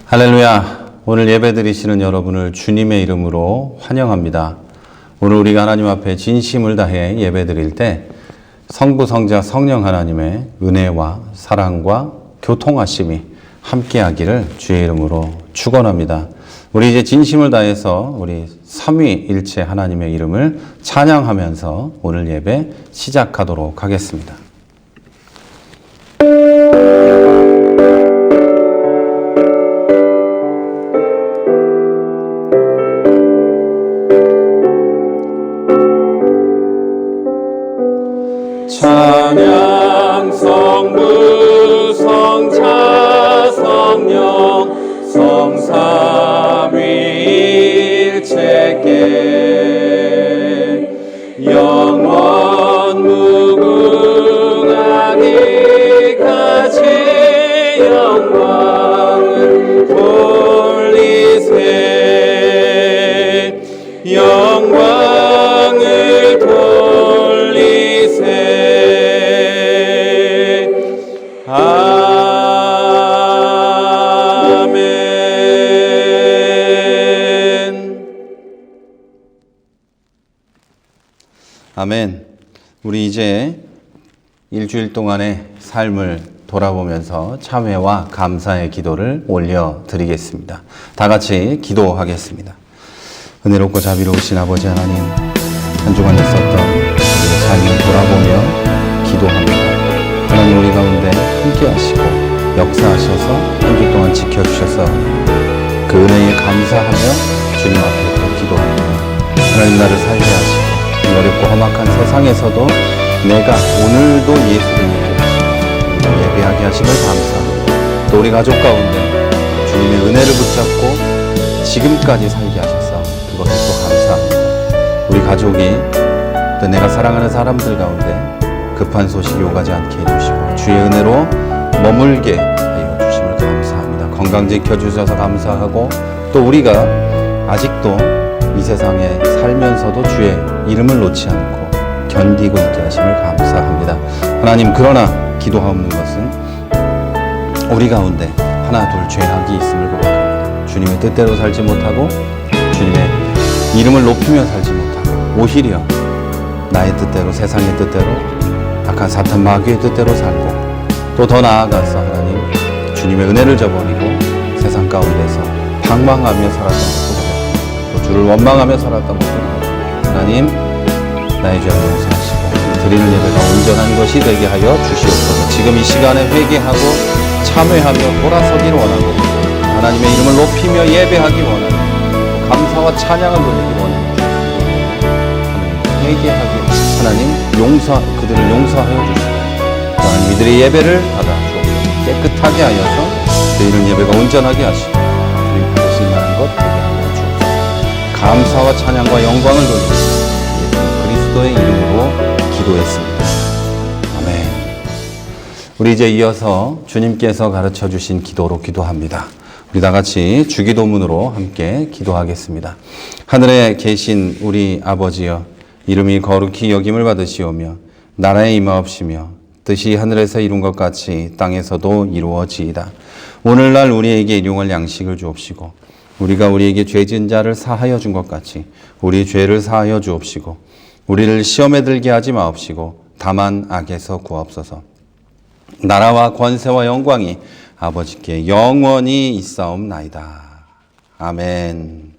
할렐루야. 오늘 예배드리시는 여러분을 주님의 이름으로 환영합니다. 오늘 우리가 하나님 앞에 진심을 다해 예배드릴 때 성부, 성자, 성령 하나님의 은혜와 사랑과 교통하심이 함께하기를 주의 이름으로 축원합니다. 우리 이제 진심을 다해서 우리 삼위일체 하나님의 이름을 찬양하면서 오늘 예배 시작하도록 하겠습니다. 찬양 성부 성자 성령 성삼위일체께 영원 무궁하기 같이 영광을 돌리세 영광을 돌리세 아멘. 우리 이제 일주일 동안의 삶을 돌아보면서 참회와 감사의 기도를 올려드리겠습니다. 다 같이 기도하겠습니다. 은혜롭고 자비로우신 아버지 하나님, 한 주간 있었던 우리의 삶을 돌아보며 기도합니다. 하나님, 우리 가운데 함께 하시고 역사하셔서 한 주 동안 지켜주셔서 그 은혜에 감사하며 주님 앞에 또 기도합니다. 하나님, 나를 살게 하시고 어렵고 험악한 세상에서도 내가 오늘도 예수를 예배하게 하심을 감사합니다. 또 우리 가족 가운데 주님의 은혜를 붙잡고 지금까지 살게 하셔서 그것을 또 감사합니다. 우리 가족이 또 내가 사랑하는 사람들 가운데 급한 소식이 오가지 않게 해주시고 주의 은혜로 머물게 하여 주심을 감사합니다. 건강 지켜주셔서 감사하고 또 우리가 아직도 이 세상에 살면서도 주의 이름을 놓지 않고 견디고 있게 하심을 감사합니다. 하나님, 그러나 기도하옵는 것은 우리 가운데 하나 둘 죄악이 있음을 고백합니다. 주님의 뜻대로 살지 못하고 주님의 이름을 높이며 살지 못하고 오히려 나의 뜻대로, 세상의 뜻대로, 악한 사탄 마귀의 뜻대로 살고 또 더 나아가서 하나님 주님의 은혜를 저버리고 세상 가운데서 방황하며 살았던 것도 또 주를 원망하며 살았던 것도 하나님, 나의 죄를 용서하시고 드리는 예배가 온전한 것이 되게 하여 주시옵소서. 지금 이 시간에 회개하고 참회하며 돌아서기를 원하고 하나님의 이름을 높이며 예배하기 원하고 감사와 찬양을 돌리기 원하고 하나님, 회개하기 하나님 그들을 용서하여 주시고 하나님 이들의 예배를 받아 주옵소서. 깨끗하게 하여서 드리는 예배가 온전하게 하시고 주님 받으실 만한 것 되게 하여 주옵소서. 감사와 찬양과 영광을 돌리고 예수 그리스도의 이름으로 기도했습니다. 아멘. 우리 이제 이어서 주님께서 가르쳐 주신 기도로 기도합니다. 우리 다 같이 주기도문으로 함께 기도하겠습니다. 하늘에 계신 우리 아버지여, 이름이 거룩히 여김을 받으시오며 나라에 임하옵시며 뜻이 하늘에서 이룬 것 같이 땅에서도 이루어지이다. 오늘날 우리에게 일용할 양식을 주옵시고 우리가 우리에게 죄 지은 자를 사하여 준 것 같이 우리 죄를 사하여 주옵시고 우리를 시험에 들게 하지 마옵시고 다만 악에서 구하옵소서. 나라와 권세와 영광이 아버지께 영원히 있사옵나이다. 아멘.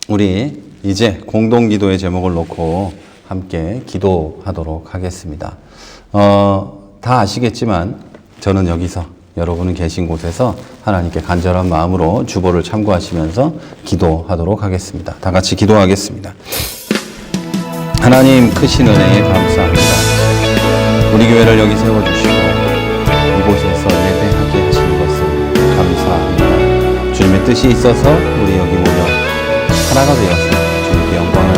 우리 이제 공동기도의 제목을 놓고 함께 기도하도록 하겠습니다. 다 아시겠지만 저는 여기서 여러분은 계신 곳에서 하나님께 간절한 마음으로 주보를 참고하시면서 기도하도록 하겠습니다. 다 같이 기도하겠습니다. 하나님, 크신 은혜에 감사합니다. 우리 교회를 여기 세워주시고 이곳에서 예배하게 하시는 것을 감사합니다. 주님의 뜻이 있어서 우리 여기 모여 하나가 되어서 주님께 영광을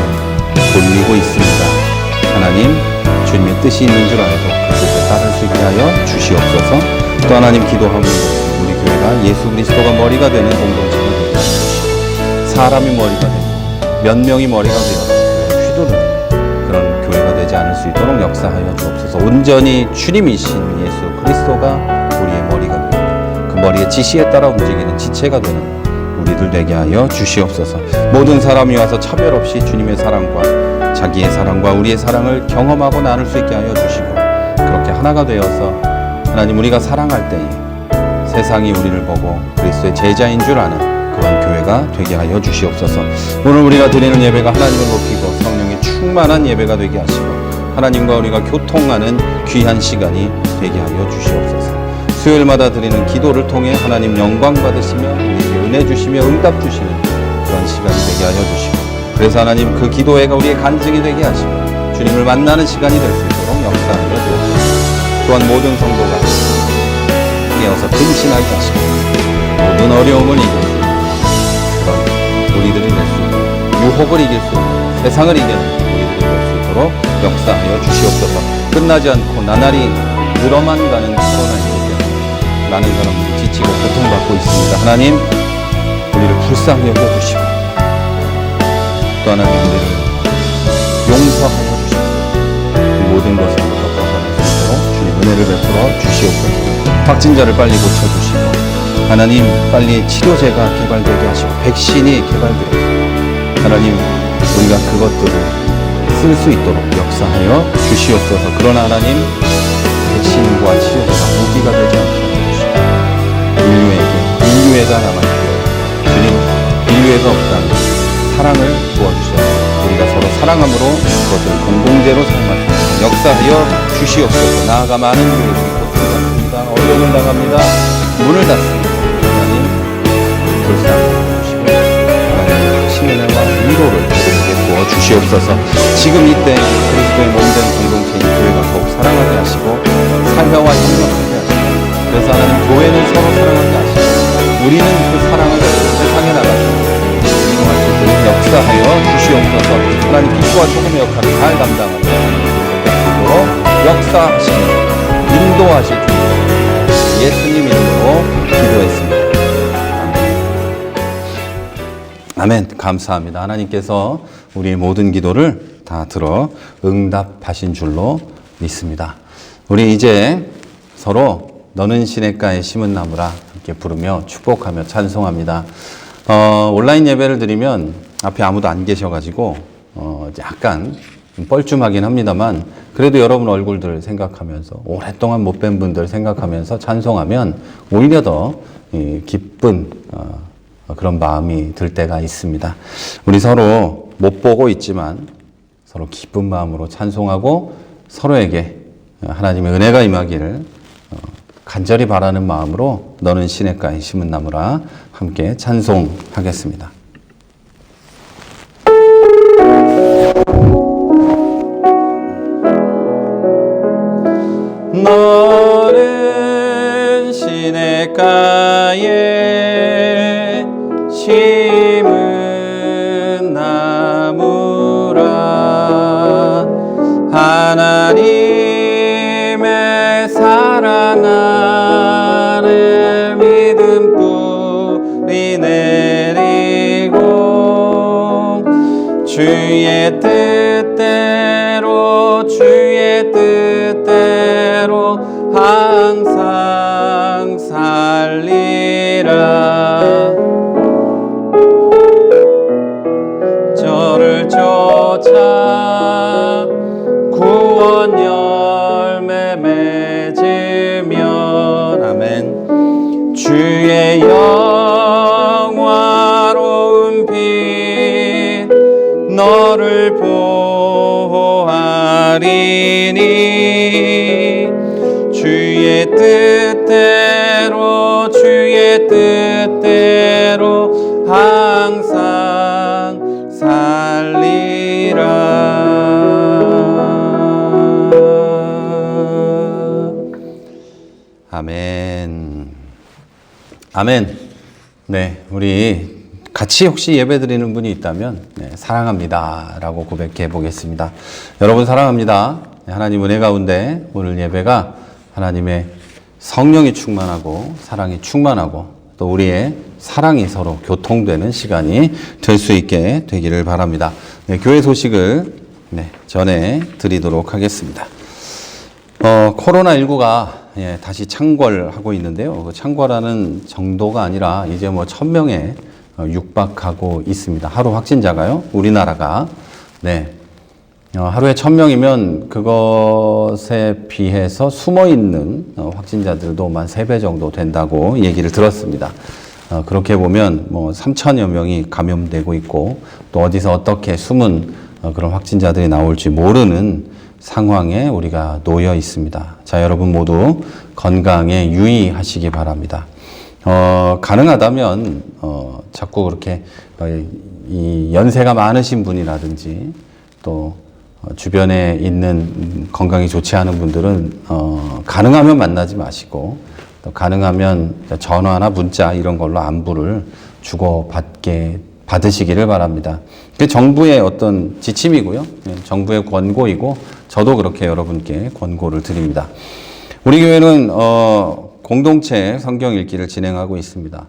돌리고 있습니다. 하나님, 주님의 뜻이 있는 줄 알고 그 뜻에 따를 수 있게 하여 주시옵소서. 또 하나님, 기도하는 것은 우리 교회가 예수 그리스도가 머리가 되는 공동체가 되게 하시고 사람이 머리가 되고 몇 명이 머리가 되어서 휘두르는 그런 교회가 되지 않을 수 있도록 역사하여 주옵소서. 온전히 주님이신 예수 그리스도가 우리의 머리가 되고 그 머리의 지시에 따라 움직이는 지체가 되는 우리들 되게 하여 주시옵소서. 모든 사람이 와서 차별 없이 주님의 사랑과 자기의 사랑과 우리의 사랑을 경험하고 나눌 수 있게 하여 주시고, 그렇게 하나가 되어서 하나님 우리가 사랑할 때에 세상이 우리를 보고 그리스도의 제자인 줄 아는 그런 교회가 되게 하여 주시옵소서. 오늘 우리가 드리는 예배가 하나님을 높이고 성령의 충만한 예배가 되게 하시고 하나님과 우리가 교통하는 귀한 시간이 되게 하여 주시옵소서. 수요일마다 드리는 기도를 통해 하나님 영광 받으시며 우리에게 은혜 주시며 응답 주시는 그런 시간이 되게 하여 주시고, 그래서 하나님 그 기도회가 우리의 간증이 되게 하시고 주님을 만나는 시간이 될 수 있도록 역사하여 주옵소서. 또한 모든 성도가 깨어서 근신하게 하시고 모든 어려움을 이길 수 있는 그런 우리들이 될 수 있도록, 유혹을 이길 수 있는, 세상을 이기는 우리들이 될 수 있도록 역사하여 주시옵소서. 끝나지 않고 나날이 늘어만 가는 코로나19 때문에 많은 사람들이 지치고 고통받고 있습니다. 하나님 우리를 불쌍히 여겨주시고 또 하나님 우리를 용서하여 주시고 모든 것으로부터 벗어날 수 있도록 주님 은혜를 베풀어 주시옵소서. 확진자를 빨리 고쳐주시고 하나님 빨리 치료제가 개발되게 하시고 백신이 개발되어서 하나님 우리가 그것들을 쓸 수 있도록 역사하여 주시옵소서. 그러나 하나님 백신과 치료제가 무기가 되지 않게 해주시고 인류에다 남아있기를 주님 인류에가 없다면 사랑을 부어주셔서 우리가 서로 사랑함으로 그것을 공동체로 사용할 수 있도록 역사하여 주시옵소서. 나아가 많은 교회들이 고통받습니다. 어려움을 당합니다. 문을 닫습니다. 하나님 불쌍히 주시고 하나님의 확신의 은혜와 위로를 우리에게 부어주시옵소서. 지금 이때 그리스도의 몸된 공동체인 교회가 더욱 사랑하게 하시고 삶과 협력하게 하시고, 그래서 하나님 교회는 서로 사랑하게 하시고 우리는 그 사랑을 세상에 나가서 이동할 수 있도록 역사하여 주시옵소서. 하나님 빛과 소금의 역할을 잘 감당하는 우리가 역사하시고 인도하실 주님 예수님 이름으로 기도했습니다. 아멘. 감사합니다. 하나님께서 우리의 모든 기도를 다 들어 응답하신 줄로 믿습니다. 우리 이제 서로 너는 시냇가에 심은 나무라 함께 부르며 축복하며 찬송합니다. 온라인 예배를 드리면 앞에 아무도 안 계셔가지고 약간 뻘쭘하긴 합니다만 그래도 여러분 얼굴들 생각하면서 오랫동안 못 뵌 분들 생각하면서 찬송하면 오히려 더 기쁜 그런 마음이 들 때가 있습니다. 우리 서로 못 보고 있지만 서로 기쁜 마음으로 찬송하고 서로에게 하나님의 은혜가 임하기를 간절히 바라는 마음으로 너는 시냇가에 심은 나무라 함께 찬송하겠습니다. 너는 시냇가에 심은 나무라 하나님의 사랑 아래 믿음 뿌리 내리고 주의 뜻대로 항상 살리라. 저를 쫓아 구원 열매 맺으면 아멘. 주의 영화로운 빛 너를 보아리니 주의 뜻대로 항상 살리라. 아멘. 아멘. 네, 우리 같이 혹시 예배 드리는 분이 있다면 사랑합니다 라고 고백해 보겠습니다. 여러분 사랑합니다. 하나님 은혜 가운데 오늘 예배가 하나님의 성령이 충만하고 사랑이 충만하고 또 우리의 사랑이 서로 교통되는 시간이 될 수 있게 되기를 바랍니다. 교회 소식을 전해 드리도록 하겠습니다. 코로나19가 다시 창궐하고 있는데요. 그 창궐하는 정도가 아니라 이제 뭐 1000명에 육박하고 있습니다. 하루 확진자가요. 우리나라가. 네. 하루에 1000명이면 그것에 비해서 숨어 있는 확진자들도 한 3배 정도 된다고 얘기를 들었습니다. 그렇게 보면 뭐 3000여 명이 감염되고 있고 또 어디서 어떻게 숨은 그런 확진자들이 나올지 모르는 상황에 우리가 놓여 있습니다. 자, 여러분 모두 건강에 유의하시기 바랍니다. 가능하다면 자꾸 그렇게 이 연세가 많으신 분이라든지 또 주변에 있는 건강이 좋지 않은 분들은 가능하면 만나지 마시고 또 가능하면 전화나 문자 이런 걸로 안부를 받으시기를 바랍니다. 그게 정부의 어떤 지침이고요. 정부의 권고이고 저도 그렇게 여러분께 권고를 드립니다. 우리 교회는 공동체 성경 읽기를 진행하고 있습니다.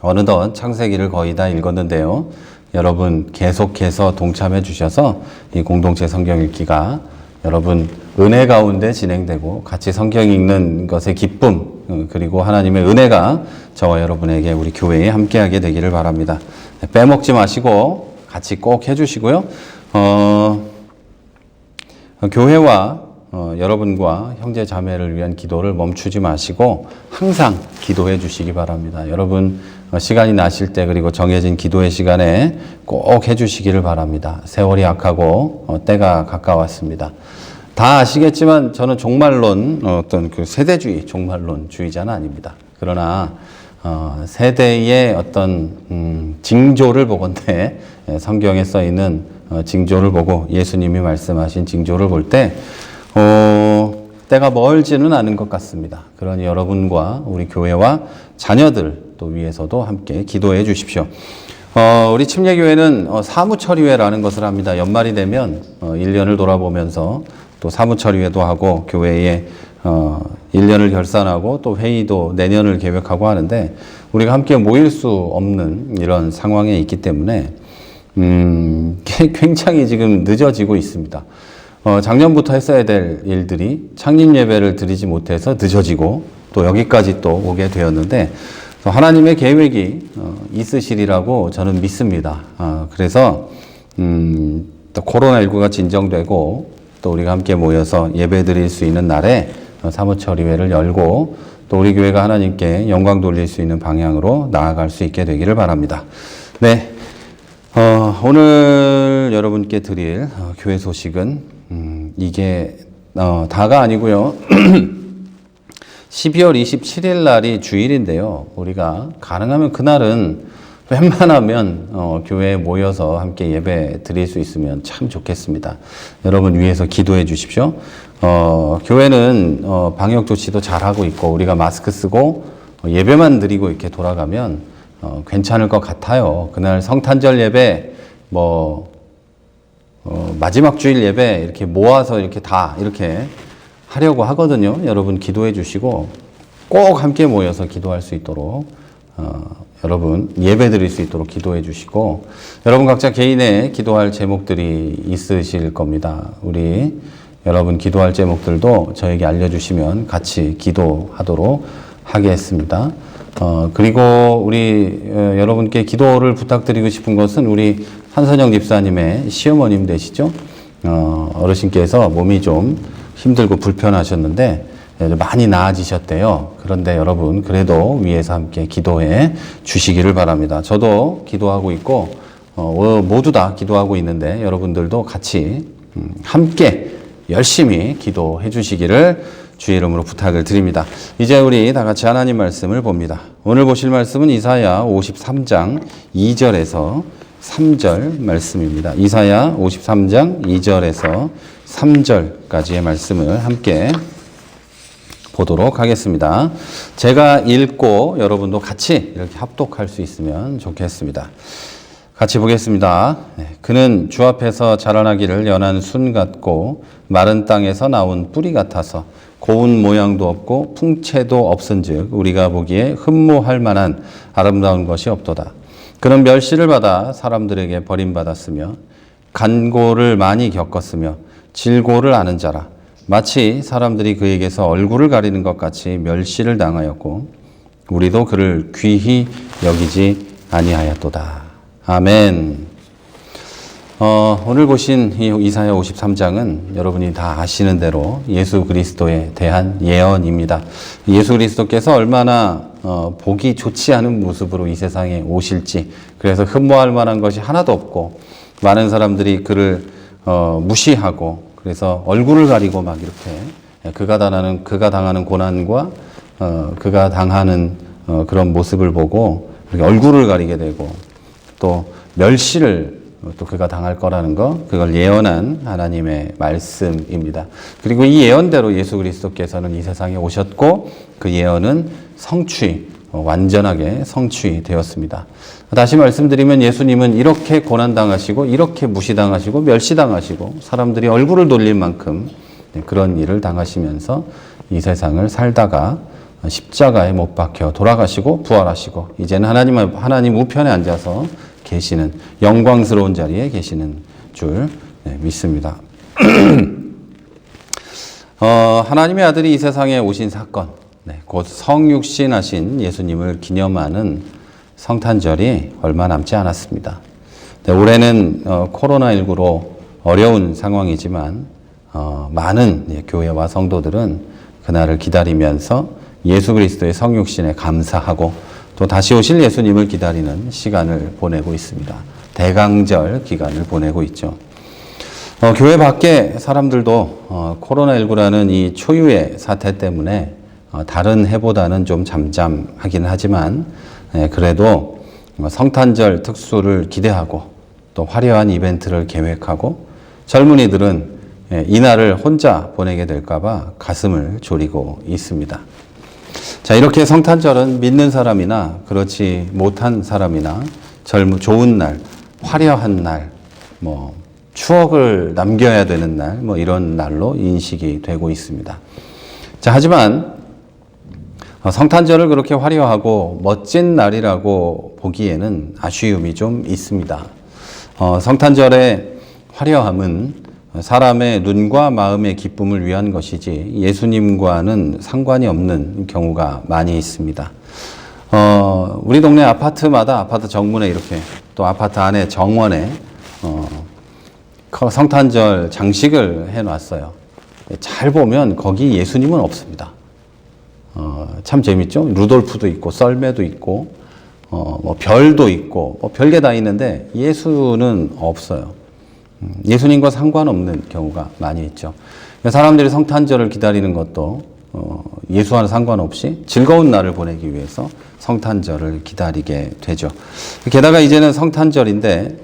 어느덧 창세기를 거의 다 읽었는데요. 여러분 계속해서 동참해 주셔서 이 공동체 성경 읽기가 여러분 은혜 가운데 진행되고 같이 성경 읽는 것의 기쁨 그리고 하나님의 은혜가 저와 여러분에게 우리 교회에 함께하게 되기를 바랍니다. 빼먹지 마시고 같이 꼭 해주시고요. 교회와 여러분과 형제 자매를 위한 기도를 멈추지 마시고 항상 기도해 주시기 바랍니다. 여러분 시간이 나실 때 그리고 정해진 기도의 시간에 꼭 해주시기를 바랍니다. 세월이 악하고 때가 가까웠습니다. 다 아시겠지만 저는 종말론 어떤 그 세대주의 종말론주의자는 아닙니다. 그러나 세대의 어떤 징조를 보건대 성경에 써 있는 징조를 보고 예수님이 말씀하신 징조를 볼 때 때가 멀지는 않은 것 같습니다. 그러니 여러분과 우리 교회와 자녀들 또 위해서도 함께 기도해 주십시오. 우리 침례교회는 사무처리회라는 것을 합니다. 연말이 되면 1년을 돌아보면서 또 사무처리회도 하고 교회에 1년을 결산하고 또 회의도 내년을 계획하고 하는데 우리가 함께 모일 수 없는 이런 상황에 있기 때문에 굉장히 지금 늦어지고 있습니다. 작년부터 했어야 될 일들이 창립 예배를 드리지 못해서 늦어지고 또 여기까지 또 오게 되었는데 하나님의 계획이 있으시리라고 저는 믿습니다. 그래서 또 코로나19가 진정되고 또 우리가 함께 모여서 예배 드릴 수 있는 날에 사무처리회를 열고 또 우리 교회가 하나님께 영광 돌릴 수 있는 방향으로 나아갈 수 있게 되기를 바랍니다. 네, 오늘 여러분께 드릴 교회 소식은 이게 다가 아니고요. 12월 27일 날이 주일인데요. 우리가 가능하면 그날은 웬만하면 교회에 모여서 함께 예배 드릴 수 있으면 참 좋겠습니다. 여러분 위해서 기도해 주십시오. 교회는 방역 조치도 잘하고 있고 우리가 마스크 쓰고 예배만 드리고 이렇게 돌아가면 괜찮을 것 같아요. 그날 성탄절 예배 마지막 주일 예배 이렇게 모아서 이렇게 다 이렇게 하려고 하거든요. 여러분 기도해 주시고 꼭 함께 모여서 기도할 수 있도록 여러분 예배 드릴 수 있도록 기도해 주시고 여러분 각자 개인의 기도할 제목들이 있으실 겁니다. 우리 여러분 기도할 제목들도 저에게 알려주시면 같이 기도하도록 하겠습니다. 그리고 우리 여러분께 기도를 부탁드리고 싶은 것은 우리 한선영 집사님의 시어머님 되시죠? 어르신께서 몸이 좀 힘들고 불편하셨는데 많이 나아지셨대요. 그런데 여러분 그래도 위에서 함께 기도해 주시기를 바랍니다. 저도 기도하고 있고 모두 다 기도하고 있는데 여러분들도 같이 함께 열심히 기도해 주시기를 주의 이름으로 부탁을 드립니다. 이제 우리 다 같이 하나님 말씀을 봅니다. 오늘 보실 말씀은 이사야 53장 2절에서 3절 말씀입니다. 이사야 53장 2절에서 3절까지의 말씀을 함께 보도록 하겠습니다. 제가 읽고 여러분도 같이 이렇게 합독할 수 있으면 좋겠습니다. 같이 보겠습니다. 그는 주 앞에서 자라나기를 연한 순 같고 마른 땅에서 나온 뿌리 같아서 고운 모양도 없고 풍채도 없은즉 우리가 보기에 흠모할 만한 아름다운 것이 없도다. 그는 멸시를 받아 사람들에게 버림받았으며 간고를 많이 겪었으며 질고를 아는 자라. 마치 사람들이 그에게서 얼굴을 가리는 것 같이 멸시를 당하였고 우리도 그를 귀히 여기지 아니하였도다. 아멘. 오늘 보신 이 이사야 53장은 여러분이 다 아시는 대로 예수 그리스도에 대한 예언입니다. 예수 그리스도께서 얼마나 보기 좋지 않은 모습으로 이 세상에 오실지, 그래서 흠모할 만한 것이 하나도 없고 많은 사람들이 그를 무시하고 그래서 얼굴을 가리고 막 이렇게 그가 당하는 고난과 그가 당하는 그런 모습을 보고 얼굴을 가리게 되고 또 멸시를 또 그가 당할 거라는 거, 그걸 예언한 하나님의 말씀입니다. 그리고 이 예언대로 예수 그리스도께서는 이 세상에 오셨고 그 예언은 완전하게 성취되었습니다. 다시 말씀드리면 예수님은 이렇게 고난당하시고 이렇게 무시당하시고 멸시당하시고 사람들이 얼굴을 돌릴 만큼 그런 일을 당하시면서 이 세상을 살다가 십자가에 못 박혀 돌아가시고 부활하시고 이제는 하나님 우편에 앉아서 계시는, 영광스러운 자리에 계시는 줄 믿습니다. 하나님의 아들이 이 세상에 오신 사건, 곧 성육신하신 예수님을 기념하는 성탄절이 얼마 남지 않았습니다. 올해는 코로나19로 어려운 상황이지만 많은 교회와 성도들은 그날을 기다리면서 예수 그리스도의 성육신에 감사하고 또 다시 오실 예수님을 기다리는 시간을 보내고 있습니다. 대강절 기간을 보내고 있죠. 교회 밖에 사람들도 코로나19라는 이 초유의 사태 때문에 다른 해보다는 좀 잠잠하긴 하지만 그래도 성탄절 특수를 기대하고 또 화려한 이벤트를 계획하고 젊은이들은 이날을 혼자 보내게 될까 봐 가슴을 졸이고 있습니다. 자, 이렇게 성탄절은 믿는 사람이나 그렇지 못한 사람이나 좋은 날, 화려한 날, 추억을 남겨야 되는 날, 이런 날로 인식이 되고 있습니다. 자, 하지만 성탄절을 그렇게 화려하고 멋진 날이라고 보기에는 아쉬움이 좀 있습니다. 성탄절의 화려함은 사람의 눈과 마음의 기쁨을 위한 것이지 예수님과는 상관이 없는 경우가 많이 있습니다. 우리 동네 아파트마다 아파트 정문에 이렇게 또 아파트 안에 정원에 성탄절 장식을 해놨어요. 잘 보면 거기 예수님은 없습니다. 참 재밌죠? 루돌프도 있고 썰매도 있고 별도 있고 별게 다 있는데 예수는 없어요. 예수님과 상관없는 경우가 많이 있죠. 사람들이 성탄절을 기다리는 것도 예수와는 상관없이 즐거운 날을 보내기 위해서 성탄절을 기다리게 되죠. 게다가 이제는 성탄절인데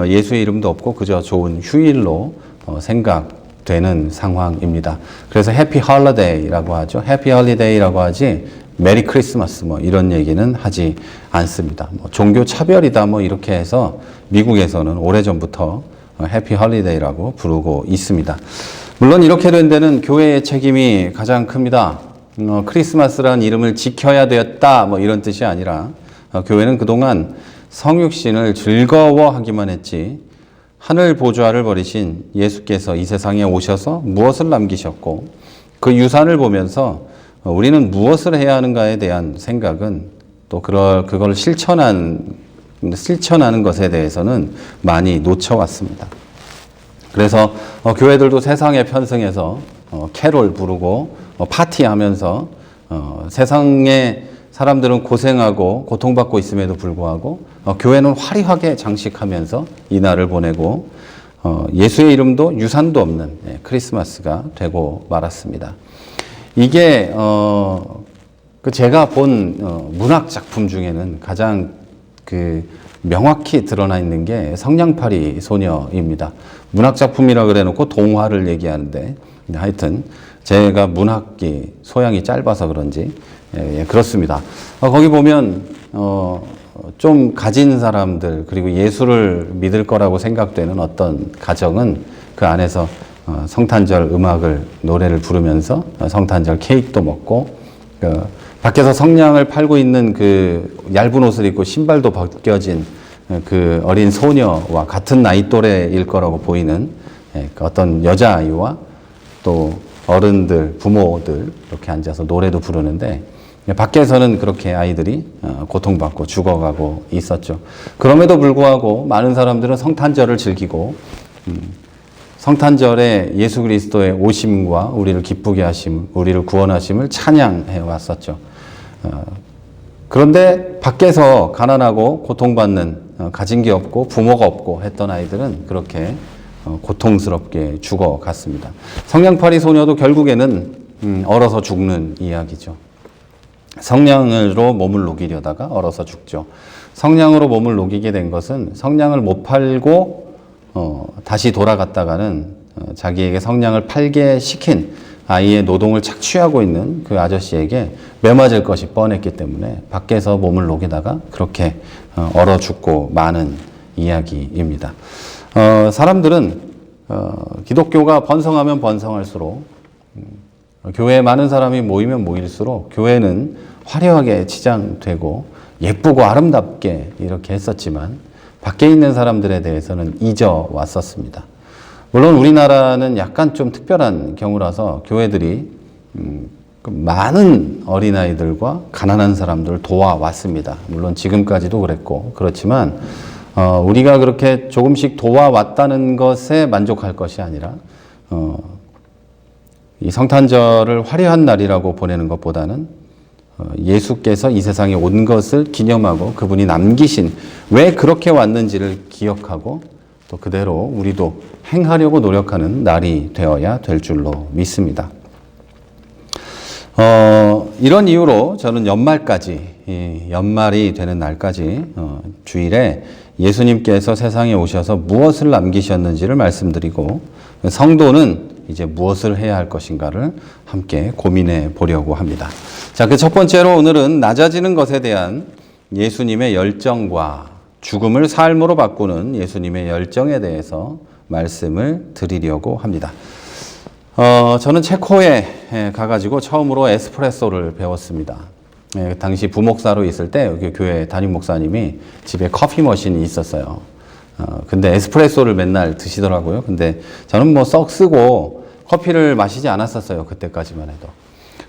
예수의 이름도 없고 그저 좋은 휴일로 생각되는 상황입니다. 그래서 해피 홀리데이라고 하죠. 해피 홀리데이라고 하지 메리 크리스마스 이런 얘기는 하지 않습니다. 종교 차별이다 이렇게 해서 미국에서는 오래전부터 해피 홀리데이라고 부르고 있습니다. 물론 이렇게 된 데는 교회의 책임이 가장 큽니다. 크리스마스라는 이름을 지켜야 되었다 이런 뜻이 아니라 교회는 그동안 성육신을 즐거워하기만 했지 하늘 보좌를 버리신 예수께서 이 세상에 오셔서 무엇을 남기셨고 그 유산을 보면서 우리는 무엇을 해야 하는가에 대한 생각은 또 그걸 실천하는 것에 대해서는 많이 놓쳐왔습니다. 그래서 교회들도 세상에 편승해서 캐롤 부르고 파티하면서 세상에 사람들은 고생하고 고통받고 있음에도 불구하고 교회는 화려하게 장식하면서 이날을 보내고 예수의 이름도 유산도 없는 크리스마스가 되고 말았습니다. 이게 제가 본 문학 작품 중에는 가장 명확히 드러나 있는 게 성냥팔이 소녀입니다. 문학 작품이라 그래 놓고 동화를 얘기하는데 하여튼 제가 문학기 소양이 짧아서 그런지 그렇습니다. 거기 보면 좀 가진 사람들 그리고 예수를 믿을 거라고 생각되는 어떤 가정은 그 안에서 성탄절 노래를 부르면서 성탄절 케이크도 먹고 밖에서 성냥을 팔고 있는 그 얇은 옷을 입고 신발도 벗겨진 그 어린 소녀와 같은 나이 또래일 거라고 보이는 어떤 여자아이와 또 어른들, 부모들 이렇게 앉아서 노래도 부르는데 밖에서는 그렇게 아이들이 고통받고 죽어가고 있었죠. 그럼에도 불구하고 많은 사람들은 성탄절을 즐기고 성탄절에 예수 그리스도의 오심과 우리를 기쁘게 하심, 우리를 구원하심을 찬양해 왔었죠. 그런데 밖에서 가난하고 고통받는 가진 게 없고 부모가 없고 했던 아이들은 그렇게 고통스럽게 죽어갔습니다. 성냥팔이 소녀도 결국에는 얼어서 죽는 이야기죠. 성냥으로 몸을 녹이려다가 얼어서 죽죠. 성냥으로 몸을 녹이게 된 것은 성냥을 못 팔고 다시 돌아갔다가는 자기에게 성냥을 팔게 시킨 아이의 노동을 착취하고 있는 그 아저씨에게 매맞을 것이 뻔했기 때문에 밖에서 몸을 녹이다가 그렇게 얼어 죽고 마는 이야기입니다. 사람들은 기독교가 번성하면 번성할수록 교회에 많은 사람이 모이면 모일수록 교회는 화려하게 치장되고 예쁘고 아름답게 이렇게 했었지만 밖에 있는 사람들에 대해서는 잊어왔었습니다. 물론 우리나라는 약간 좀 특별한 경우라서 교회들이 많은 어린아이들과 가난한 사람들을 도와왔습니다. 물론 지금까지도 그랬고 그렇지만 우리가 그렇게 조금씩 도와왔다는 것에 만족할 것이 아니라 이 성탄절을 화려한 날이라고 보내는 것보다는 예수께서 이 세상에 온 것을 기념하고 그분이 남기신 왜 그렇게 왔는지를 기억하고 또 그대로 우리도 행하려고 노력하는 날이 되어야 될 줄로 믿습니다. 이런 이유로 저는 연말까지, 연말이 되는 날까지 주일에 예수님께서 세상에 오셔서 무엇을 남기셨는지를 말씀드리고 성도는 이제 무엇을 해야 할 것인가를 함께 고민해 보려고 합니다. 자, 그 첫 번째로 오늘은 낮아지는 것에 대한 예수님의 열정과 죽음을 삶으로 바꾸는 예수님의 열정에 대해서 말씀을 드리려고 합니다. 저는 체코에 가가지고 처음으로 에스프레소를 배웠습니다. 당시 부목사로 있을 때 여기 교회 담임 목사님이 집에 커피 머신이 있었어요. 근데 에스프레소를 맨날 드시더라고요. 근데 저는 뭐 썩 쓰고 커피를 마시지 않았었어요. 그때까지만 해도.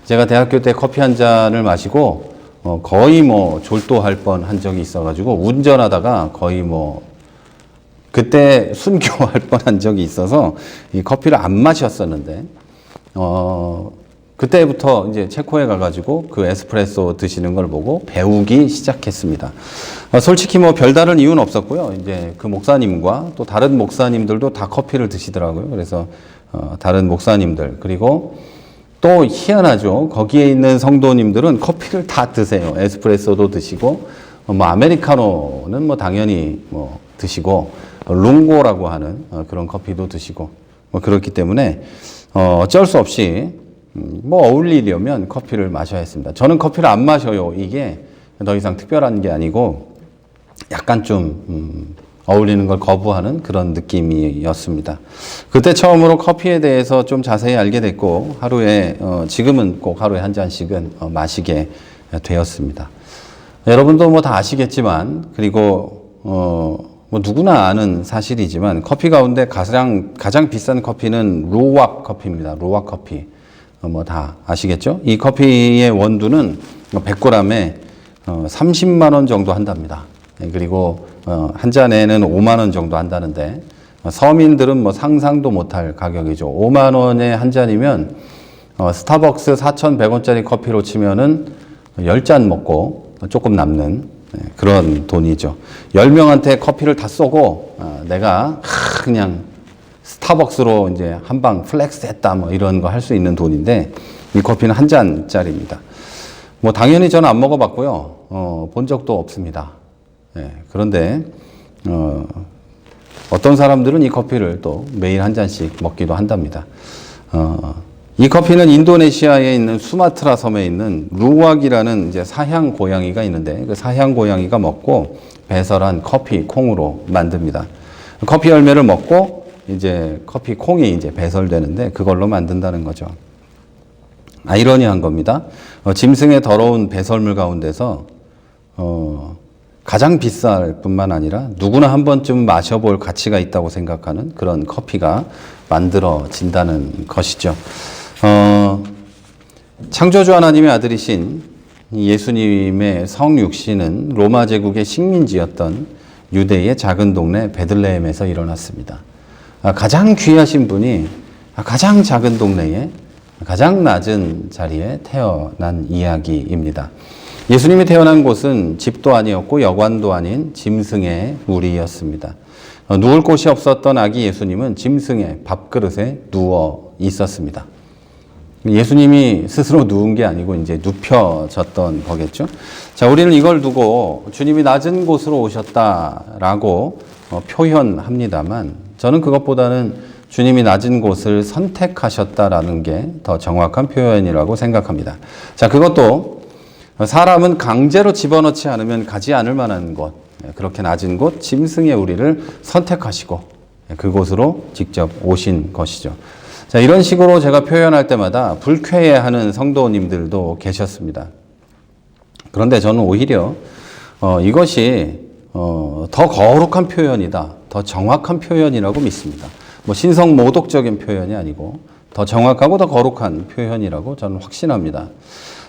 제가 대학교 때 커피 한 잔을 마시고 거의 뭐 졸도할 뻔한 적이 있어가지고 운전하다가 거의 뭐 그때 순교할 뻔한 적이 있어서 이 커피를 안 마셨었는데 그때부터 이제 체코에 가가지고 그 에스프레소 드시는 걸 보고 배우기 시작했습니다. 솔직히 뭐 별다른 이유는 없었고요. 이제 그 목사님과 또 다른 목사님들도 다 커피를 드시더라고요. 그래서 다른 목사님들 그리고 또 희한하죠. 거기에 있는 성도님들은 커피를 다 드세요. 에스프레소도 드시고 뭐 아메리카노는 뭐 당연히 뭐 드시고 룽고라고 하는 그런 커피도 드시고 뭐 그렇기 때문에 어쩔 수 없이 뭐 어울리려면 커피를 마셔야 했습니다. 저는 커피를 안 마셔요. 이게 더 이상 특별한 게 아니고 약간 좀 어울리는 걸 거부하는 그런 느낌이었습니다. 그때 처음으로 커피에 대해서 좀 자세히 알게 됐고 하루에 지금은 꼭 하루에 한 잔씩은 마시게 되었습니다. 여러분도 뭐 다 아시겠지만 그리고 뭐 누구나 아는 사실이지만 커피 가운데 가장 비싼 커피는 루왁 커피입니다. 루왁 커피. 뭐 다 아시겠죠? 이 커피의 원두는 100g에 30만 원 정도 한답니다. 그리고 한 잔에는 5만 원 정도 한다는데 서민들은 뭐 상상도 못할 가격이죠. 5만 원에 한 잔이면 스타벅스 4,100원짜리 커피로 치면은 10잔 먹고 조금 남는 그런 돈이죠. 10명한테 커피를 다 쏘고 내가 그냥 스타벅스로 이제 한방 플렉스 했다 뭐 이런 거 할 수 있는 돈인데 이 커피는 한 잔짜리입니다. 뭐 당연히 저는 안 먹어봤고요. 본 적도 없습니다. 그런데 어떤 사람들은 이 커피를 또 매일 한 잔씩 먹기도 한답니다. 이 커피는 인도네시아에 있는 수마트라 섬에 있는 루왁이라는 이제 사향 고양이가 있는데 그 사향 고양이가 먹고 배설한 커피 콩으로 만듭니다. 커피 열매를 먹고 이제 커피 콩이 이제 배설되는데 그걸로 만든다는 거죠. 아이러니한 겁니다. 짐승의 더러운 배설물 가운데서 가장 비쌀 뿐만 아니라 누구나 한 번쯤 마셔볼 가치가 있다고 생각하는 그런 커피가 만들어진다는 것이죠. 창조주 하나님의 아들이신 예수님의 성육신은 로마 제국의 식민지였던 유대의 작은 동네 베들레헴에서 일어났습니다. 가장 귀하신 분이 가장 작은 동네에 가장 낮은 자리에 태어난 이야기입니다. 예수님이 태어난 곳은 집도 아니었고 여관도 아닌 짐승의 우리였습니다. 누울 곳이 없었던 아기 예수님은 짐승의 밥그릇에 누워 있었습니다. 예수님이 스스로 누운 게 아니고 이제 눕혀졌던 거겠죠. 자, 우리는 이걸 두고 주님이 낮은 곳으로 오셨다라고 표현합니다만 저는 그것보다는 주님이 낮은 곳을 선택하셨다라는 게 더 정확한 표현이라고 생각합니다. 자, 그것도 사람은 강제로 집어넣지 않으면 가지 않을 만한 곳, 그렇게 낮은 곳, 짐승의 우리를 선택하시고 그곳으로 직접 오신 것이죠. 자, 이런 식으로 제가 표현할 때마다 불쾌해하는 성도님들도 계셨습니다. 그런데 저는 오히려 이것이 더 거룩한 표현이다, 더 정확한 표현이라고 믿습니다. 뭐 신성모독적인 표현이 아니고 더 정확하고 더 거룩한 표현이라고 저는 확신합니다.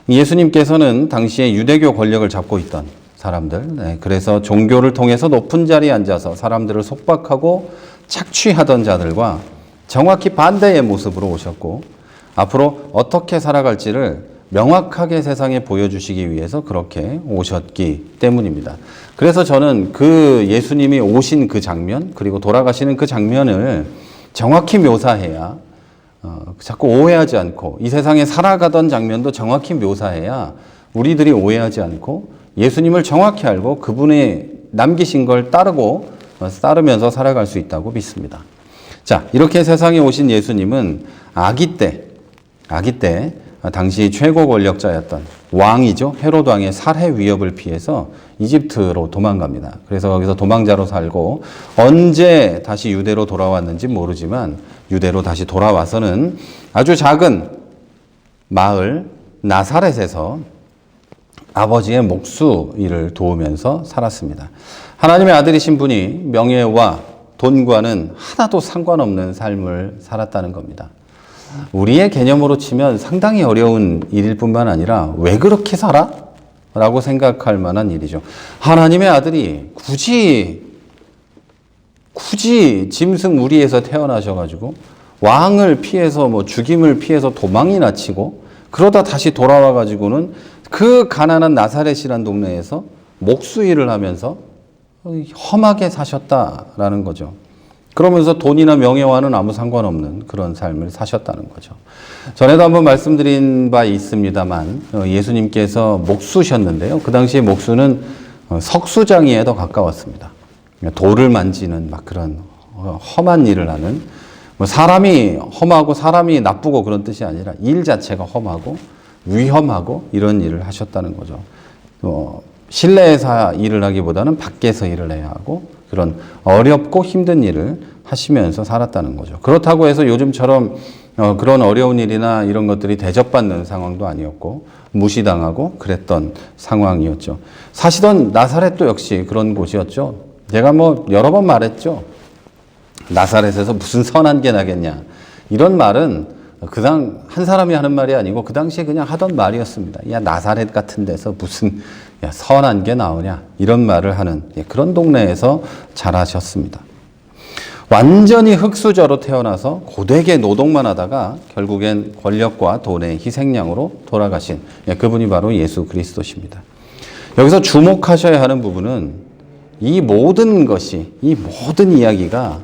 예수님께서는 당시에 유대교 권력을 잡고 있던 사람들, 그래서 종교를 통해서 높은 자리에 앉아서 사람들을 속박하고 착취하던 자들과 정확히 반대의 모습으로 오셨고 앞으로 어떻게 살아갈지를 명확하게 세상에 보여주시기 위해서 그렇게 오셨기 때문입니다. 그래서 저는 그 예수님이 오신 그 장면 그리고 돌아가시는 그 장면을 정확히 묘사해야 자꾸 오해하지 않고 이 세상에 살아가던 장면도 정확히 묘사해야 우리들이 오해하지 않고 예수님을 정확히 알고 그분이 남기신 걸 따르면서 살아갈 수 있다고 믿습니다. 자, 이렇게 세상에 오신 예수님은 아기 때 당시 최고 권력자였던 왕이죠. 헤롯 왕의 살해 위협을 피해서 이집트로 도망갑니다. 그래서 거기서 도망자로 살고 언제 다시 유대로 돌아왔는지 모르지만 유대로 다시 돌아와서는 아주 작은 마을 나사렛에서 아버지의 목수 일을 도우면서 살았습니다. 하나님의 아들이신 분이 명예와 돈과는 하나도 상관없는 삶을 살았다는 겁니다. 우리의 개념으로 치면 상당히 어려운 일일 뿐만 아니라 왜 그렇게 살아? 라고 생각할 만한 일이죠. 하나님의 아들이 굳이 짐승 우리에서 태어나셔가지고 왕을 피해서 죽임을 피해서 도망이나 치고 그러다 다시 돌아와가지고는 그 가난한 나사렛이란 동네에서 목수 일을 하면서 험하게 사셨다라는 거죠. 그러면서 돈이나 명예와는 아무 상관없는 그런 삶을 사셨다는 거죠. 전에도 한번 말씀드린 바 있습니다만 예수님께서 목수셨는데요. 그 당시에 목수는 석수장이에 더 가까웠습니다. 돌을 만지는 막 그런 험한 일을 하는 사람이 험하고 사람이 나쁘고 그런 뜻이 아니라 일 자체가 험하고 위험하고 이런 일을 하셨다는 거죠. 실내에서 일을 하기보다는 밖에서 일을 해야 하고 그런 어렵고 힘든 일을 하시면서 살았다는 거죠. 그렇다고 해서 요즘처럼 그런 어려운 일이나 이런 것들이 대접받는 상황도 아니었고 무시당하고 그랬던 상황이었죠. 사시던 나사렛도 역시 그런 곳이었죠. 제가 여러 번 말했죠. 나사렛에서 무슨 선한 게 나겠냐. 이런 말은 한 사람이 하는 말이 아니고 그 당시에 그냥 하던 말이었습니다. 야, 나사렛 같은 데서 무슨 선한 게 나오냐. 이런 말을 하는 그런 동네에서 자라셨습니다. 완전히 흙수저로 태어나서 고되게 노동만 하다가 결국엔 권력과 돈의 희생양으로 돌아가신 그분이 바로 예수 그리스도십니다. 여기서 주목하셔야 하는 부분은 이 모든 이야기가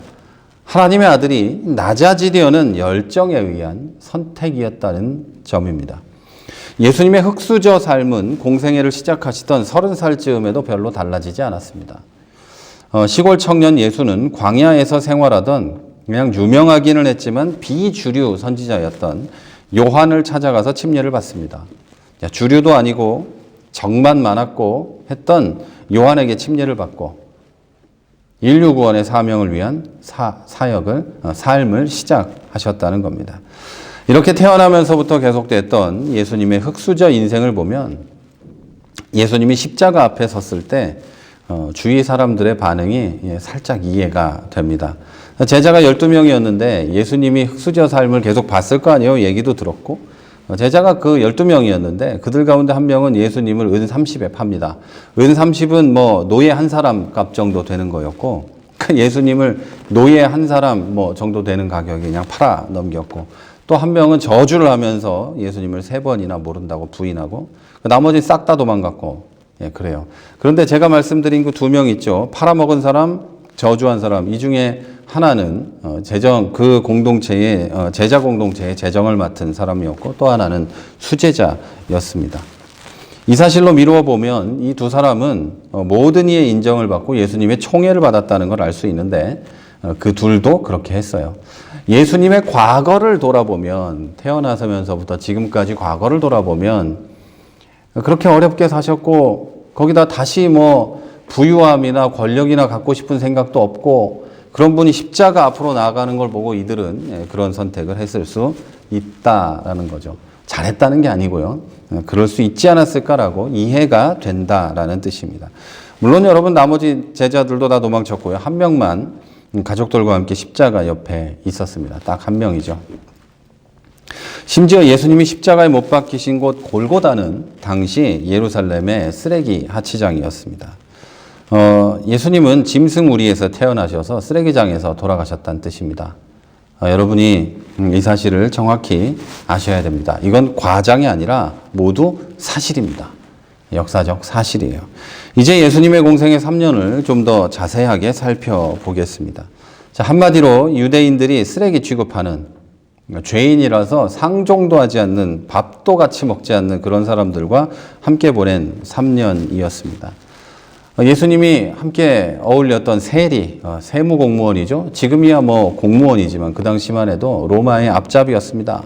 하나님의 아들이 낮아지려는 열정에 의한 선택이었다는 점입니다. 예수님의 흙수저 삶은 공생애를 시작하시던 30살쯤에도 별로 달라지지 않았습니다. 시골 청년 예수는 광야에서 생활하던 그냥 유명하기는 했지만 비주류 선지자였던 요한을 찾아가서 침례를 받습니다. 주류도 아니고 정만 많았고 했던 요한에게 침례를 받고 인류 구원의 사명을 위한 삶을 시작하셨다는 겁니다. 이렇게 태어나면서부터 계속됐던 예수님의 흙수저 인생을 보면 예수님이 십자가 앞에 섰을 때 주위 사람들의 반응이 살짝 이해가 됩니다. 제자가 12명이었는데 예수님이 흙수저 삶을 계속 봤을 거 아니에요. 얘기도 들었고. 제자가 그 12명이었는데 그들 가운데 한 명은 예수님을 은 30에 팝니다. 은 30은 뭐 노예 한 사람 값 정도 되는 거였고, 예수님을 노예 한 사람 뭐 정도 되는 가격에 그냥 팔아 넘겼고, 또 한 명은 저주를 하면서 예수님을 3번이나 모른다고 부인하고, 나머지 싹 다 도망갔고, 예, 그래요. 그런데 제가 말씀드린 그 2명 있죠. 팔아먹은 사람, 저주한 사람, 이 중에 하나는 그 공동체의 제자 공동체의 재정을 맡은 사람이었고, 또 하나는 수제자였습니다. 이 사실로 미루어 보면 이 두 사람은 모든 이의 인정을 받고 예수님의 총애를 받았다는 걸 알 수 있는데, 그 둘도 그렇게 했어요. 예수님의 과거를 돌아보면, 태어나서면서부터 지금까지 과거를 돌아보면 그렇게 어렵게 사셨고, 거기다 다시 뭐 부유함이나 권력이나 갖고 싶은 생각도 없고, 그런 분이 십자가 앞으로 나아가는 걸 보고 이들은 그런 선택을 했을 수 있다라는 거죠. 잘했다는 게 아니고요. 그럴 수 있지 않았을까라고 이해가 된다라는 뜻입니다. 물론 여러분, 나머지 제자들도 다 도망쳤고요. 한 명만 가족들과 함께 십자가 옆에 있었습니다. 딱 한 명이죠. 심지어 예수님이 십자가에 못 박히신 곳 골고다는 당시 예루살렘의 쓰레기 하치장이었습니다. 예수님은 짐승우리에서 태어나셔서 쓰레기장에서 돌아가셨다는 뜻입니다. 여러분이 이 사실을 정확히 아셔야 됩니다. 이건 과장이 아니라 모두 사실입니다. 역사적 사실이에요. 이제 예수님의 공생의 3년을 좀 더 자세하게 살펴보겠습니다. 자, 한마디로 유대인들이 쓰레기 취급하는, 죄인이라서 상종도 하지 않는, 밥도 같이 먹지 않는 그런 사람들과 함께 보낸 3년이었습니다. 예수님이 함께 어울렸던 세리, 세무공무원이죠. 지금이야 뭐 공무원이지만 그 당시만 해도 로마의 앞잡이였습니다.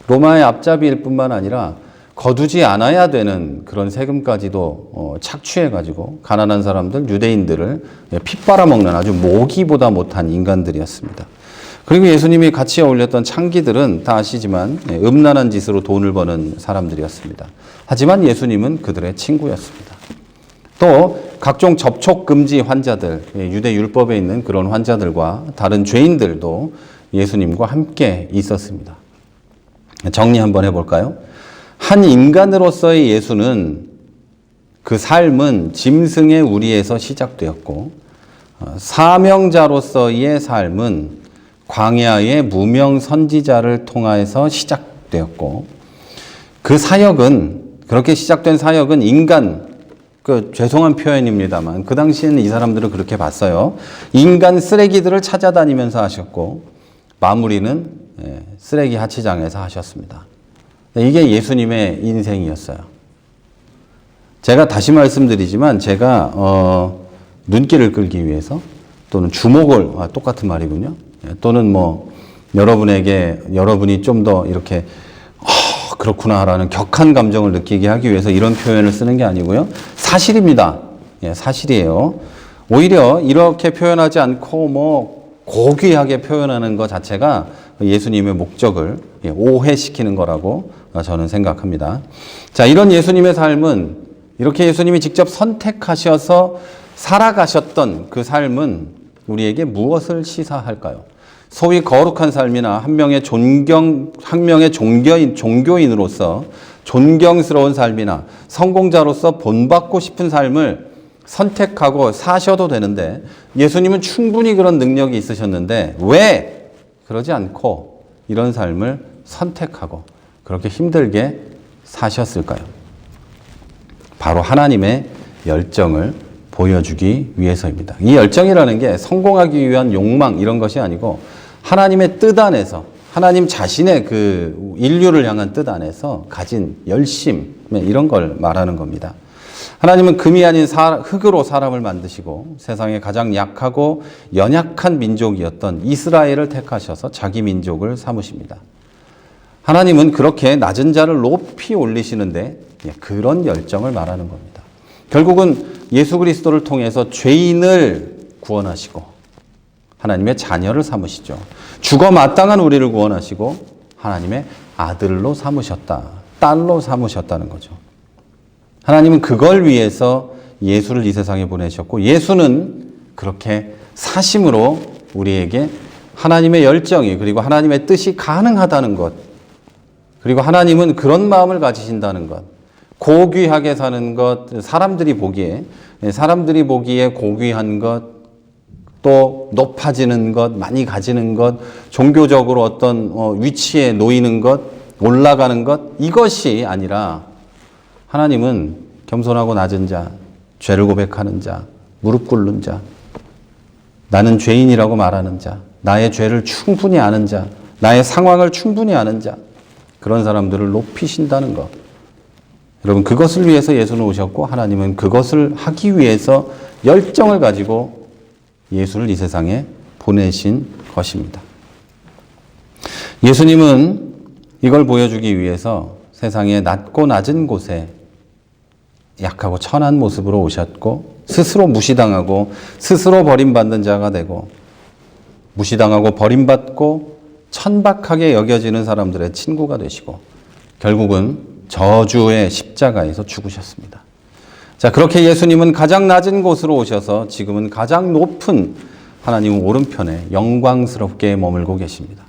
로마의 앞잡이일 뿐만 아니라 거두지 않아야 되는 그런 세금까지도 착취해가지고 가난한 사람들, 유대인들을 피 빨아먹는 아주 모기보다 못한 인간들이었습니다. 그리고 예수님이 같이 어울렸던 창기들은 다 아시지만 음란한 짓으로 돈을 버는 사람들이었습니다. 하지만 예수님은 그들의 친구였습니다. 또 각종 접촉 금지 환자들, 유대 율법에 있는 그런 환자들과 다른 죄인들도 예수님과 함께 있었습니다. 정리 한번 해볼까요? 한 인간으로서의 예수는, 그 삶은 짐승의 우리에서 시작되었고, 사명자로서의 삶은 광야의 무명 선지자를 통하여서 시작되었고, 그 사역은, 그렇게 시작된 사역은 인간, 죄송한 표현입니다만 그 당시에는 이 사람들은 그렇게 봤어요. 인간 쓰레기들을 찾아다니면서 하셨고, 마무리는 쓰레기 하치장에서 하셨습니다. 이게 예수님의 인생이었어요. 제가 다시 말씀드리지만, 제가 눈길을 끌기 위해서, 또는 주목을, 똑같은 말이군요. 또는 뭐 여러분이 좀 더 이렇게 그렇구나라는 격한 감정을 느끼게 하기 위해서 이런 표현을 쓰는 게 아니고요. 사실입니다. 예, 사실이에요. 오히려 이렇게 표현하지 않고 뭐 고귀하게 표현하는 것 자체가 예수님의 목적을 오해시키는 거라고 저는 생각합니다. 자, 이런 예수님의 삶은, 이렇게 예수님이 직접 선택하셔서 살아가셨던 그 삶은 우리에게 무엇을 시사할까요? 소위 거룩한 삶이나 한 명의 종교인으로서 존경스러운 삶이나 성공자로서 본받고 싶은 삶을 선택하고 사셔도 되는데, 예수님은 충분히 그런 능력이 있으셨는데 왜 그러지 않고 이런 삶을 선택하고 그렇게 힘들게 사셨을까요? 바로 하나님의 열정을 보여주기 위해서입니다. 이 열정이라는 게 성공하기 위한 욕망, 이런 것이 아니고 하나님의 뜻 안에서, 하나님 자신의 그 인류를 향한 뜻 안에서 가진 열심, 이런 걸 말하는 겁니다. 하나님은 금이 아닌 흙으로 사람을 만드시고 세상에 가장 약하고 연약한 민족이었던 이스라엘을 택하셔서 자기 민족을 삼으십니다. 하나님은 그렇게 낮은 자를 높이 올리시는데 그런 열정을 말하는 겁니다. 결국은 예수 그리스도를 통해서 죄인을 구원하시고 하나님의 자녀를 삼으시죠. 죽어 마땅한 우리를 구원하시고 하나님의 아들로 삼으셨다, 딸로 삼으셨다는 거죠. 하나님은 그걸 위해서 예수를 이 세상에 보내셨고, 예수는 그렇게 사심으로 우리에게 하나님의 열정이 그리고 하나님의 뜻이 가능하다는 것, 그리고 하나님은 그런 마음을 가지신다는 것, 고귀하게 사는 것, 사람들이 보기에 고귀한 것, 또 높아지는 것, 많이 가지는 것, 종교적으로 어떤 위치에 놓이는 것, 올라가는 것, 이것이 아니라 하나님은 겸손하고 낮은 자, 죄를 고백하는 자, 무릎 꿇는 자, 나는 죄인이라고 말하는 자, 나의 죄를 충분히 아는 자, 나의 상황을 충분히 아는 자, 그런 사람들을 높이신다는 것. 여러분, 그것을 위해서 예수는 오셨고 하나님은 그것을 하기 위해서 열정을 가지고 예수를 이 세상에 보내신 것입니다. 예수님은 이걸 보여주기 위해서 세상의 낮고 낮은 곳에 약하고 천한 모습으로 오셨고, 스스로 무시당하고 스스로 버림받는 자가 되고, 무시당하고 버림받고 천박하게 여겨지는 사람들의 친구가 되시고, 결국은 저주의 십자가에서 죽으셨습니다. 자, 그렇게 예수님은 가장 낮은 곳으로 오셔서 지금은 가장 높은 하나님 오른편에 영광스럽게 머물고 계십니다.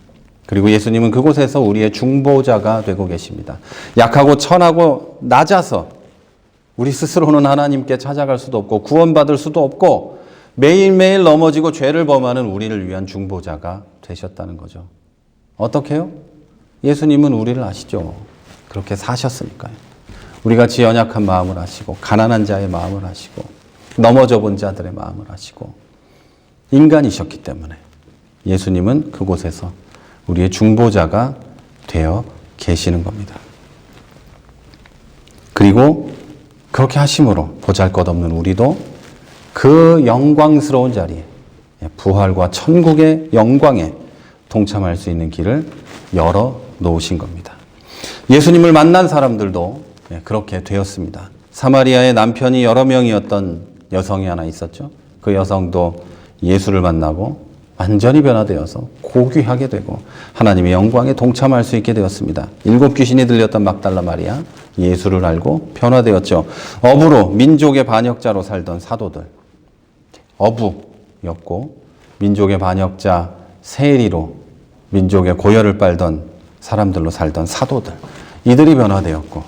그리고 예수님은 그곳에서 우리의 중보자가 되고 계십니다. 약하고 천하고 낮아서 우리 스스로는 하나님께 찾아갈 수도 없고 구원받을 수도 없고 매일매일 넘어지고 죄를 범하는 우리를 위한 중보자가 되셨다는 거죠. 어떻게 해요? 예수님은 우리를 아시죠. 그렇게 사셨으니까요. 우리같이 연약한 마음을 아시고 가난한 자의 마음을 아시고 넘어져 본 자들의 마음을 아시고 인간이셨기 때문에 예수님은 그곳에서 우리의 중보자가 되어 계시는 겁니다. 그리고 그렇게 하심으로 보잘것없는 우리도 그 영광스러운 자리에, 부활과 천국의 영광에 동참할 수 있는 길을 열어 놓으신 겁니다. 예수님을 만난 사람들도 그렇게 되었습니다. 사마리아의 남편이 여러 명이었던 여성이 하나 있었죠. 그 여성도 예수를 만나고 완전히 변화되어서 고귀하게 되고 하나님의 영광에 동참할 수 있게 되었습니다. 7 귀신이 들렸던 막달라 마리아, 예수를 알고 변화되었죠. 어부로 민족의 반역자로 살던 사도들, 어부였고 민족의 반역자 세리로 민족의 고열을 빨던 사람들로 살던 사도들, 이들이 변화되었고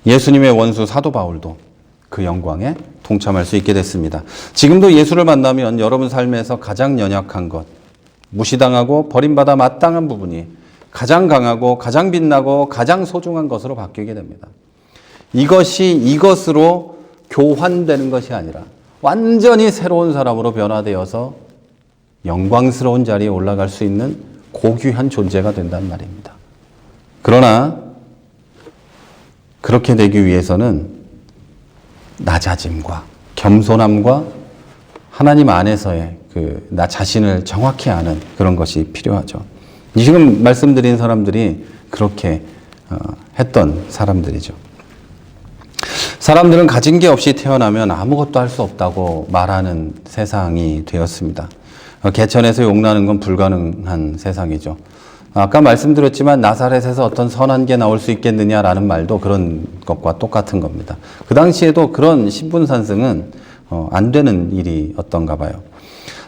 예수님의 원수 사도 바울도 그 영광에 동참할 수 있게 됐습니다. 지금도 예수를 만나면 여러분 삶에서 가장 연약한 것, 무시당하고 버림받아 마땅한 부분이 가장 강하고 가장 빛나고 가장 소중한 것으로 바뀌게 됩니다. 이것이 이것으로 교환되는 것이 아니라 완전히 새로운 사람으로 변화되어서 영광스러운 자리에 올라갈 수 있는 고귀한 존재가 된단 말입니다. 그러나 그렇게 되기 위해서는 낮아짐과 겸손함과 하나님 안에서의 나 자신을 정확히 아는 그런 것이 필요하죠. 지금 말씀드린 사람들이 그렇게 했던 사람들이죠. 사람들은 가진 게 없이 태어나면 아무것도 할 수 없다고 말하는 세상이 되었습니다. 개천에서 용나는 건 불가능한 세상이죠. 아까 말씀드렸지만 나사렛에서 어떤 선한 게 나올 수 있겠느냐라는 말도 그런 것과 똑같은 겁니다. 그 당시에도 그런 신분산승은 안 되는 일이었던가 봐요.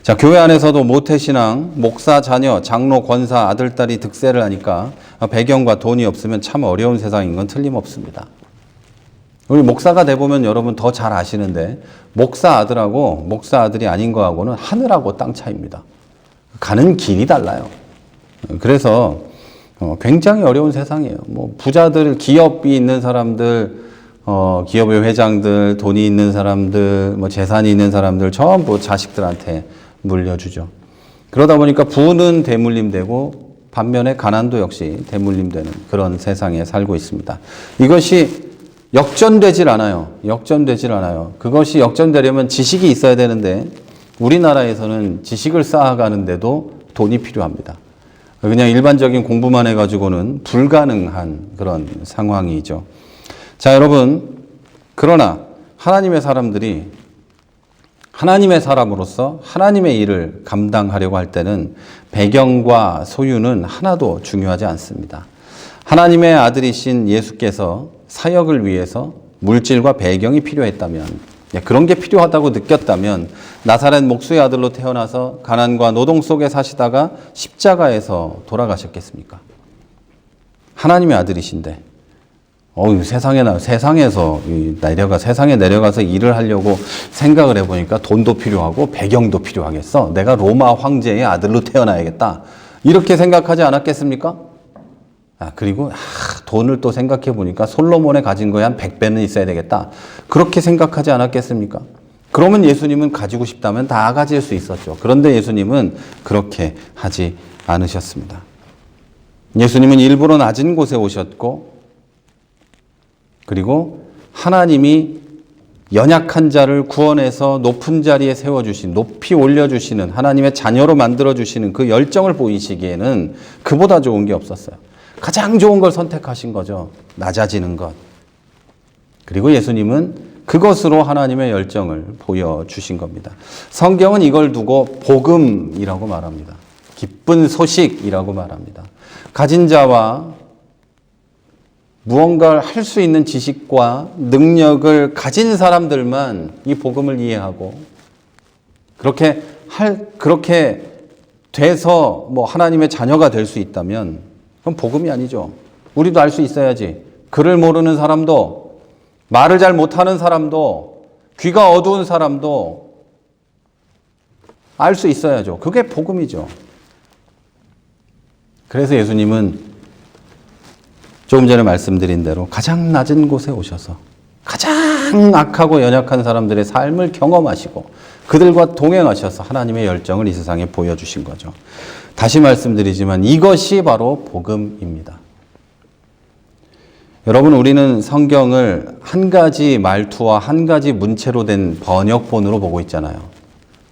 자, 교회 안에서도 모태신앙, 목사 자녀, 장로, 권사, 아들, 딸이 득세를 하니까 배경과 돈이 없으면 참 어려운 세상인 건 틀림없습니다. 우리 목사가 돼보면 여러분 더 잘 아시는데 목사 아들하고 목사 아들이 아닌 거하고는 하늘하고 땅 차이입니다. 가는 길이 달라요. 그래서 굉장히 어려운 세상이에요. 뭐 부자들, 기업이 있는 사람들, 기업의 회장들, 돈이 있는 사람들, 뭐 재산이 있는 사람들 전부 자식들한테 물려주죠. 그러다 보니까 부는 대물림되고 반면에 가난도 역시 대물림되는 그런 세상에 살고 있습니다. 이것이 역전되질 않아요. 역전되질 않아요. 그것이 역전되려면 지식이 있어야 되는데 우리나라에서는 지식을 쌓아가는데도 돈이 필요합니다. 그냥 일반적인 공부만 해가지고는 불가능한 그런 상황이죠. 자, 여러분, 그러나 하나님의 사람들이 하나님의 사람으로서 하나님의 일을 감당하려고 할 때는 배경과 소유는 하나도 중요하지 않습니다. 하나님의 아들이신 예수께서 사역을 위해서 물질과 배경이 필요했다면 그런 게 필요하다고 느꼈다면 나사렛 목수의 아들로 태어나서 가난과 노동 속에 사시다가 십자가에서 돌아가셨겠습니까? 하나님의 아들이신데 세상에서 세상에 내려가서 일을 하려고 생각을 해보니까 돈도 필요하고 배경도 필요하겠어. 내가 로마 황제의 아들로 태어나야겠다. 이렇게 생각하지 않았겠습니까? 그리고 돈을 또 생각해 보니까 솔로몬의 가진 거에 한 100배는 있어야 되겠다. 그렇게 생각하지 않았겠습니까? 그러면 예수님은 가지고 싶다면 다 가질 수 있었죠. 그런데 예수님은 그렇게 하지 않으셨습니다. 예수님은 일부러 낮은 곳에 오셨고, 그리고 하나님이 연약한 자를 구원해서 높은 자리에 세워주신, 높이 올려주시는, 하나님의 자녀로 만들어주시는 그 열정을 보이시기에는 그보다 좋은 게 없었어요. 가장 좋은 걸 선택하신 거죠. 낮아지는 것. 그리고 예수님은 그것으로 하나님의 열정을 보여주신 겁니다. 성경은 이걸 두고 복음이라고 말합니다. 기쁜 소식이라고 말합니다. 가진 자와 무언가를 할 수 있는 지식과 능력을 가진 사람들만 이 복음을 이해하고 그렇게 돼서 하나님의 자녀가 될 수 있다면 그건 복음이 아니죠. 우리도 알 수 있어야지. 글을 모르는 사람도, 말을 잘 못하는 사람도, 귀가 어두운 사람도 알 수 있어야죠. 그게 복음이죠. 그래서 예수님은 조금 전에 말씀드린 대로 가장 낮은 곳에 오셔서 가장 악하고 연약한 사람들의 삶을 경험하시고 그들과 동행하셔서 하나님의 열정을 이 세상에 보여주신 거죠. 다시 말씀드리지만 이것이 바로 복음입니다. 여러분, 우리는 성경을 한 가지 말투와 한 가지 문체로 된 번역본으로 보고 있잖아요.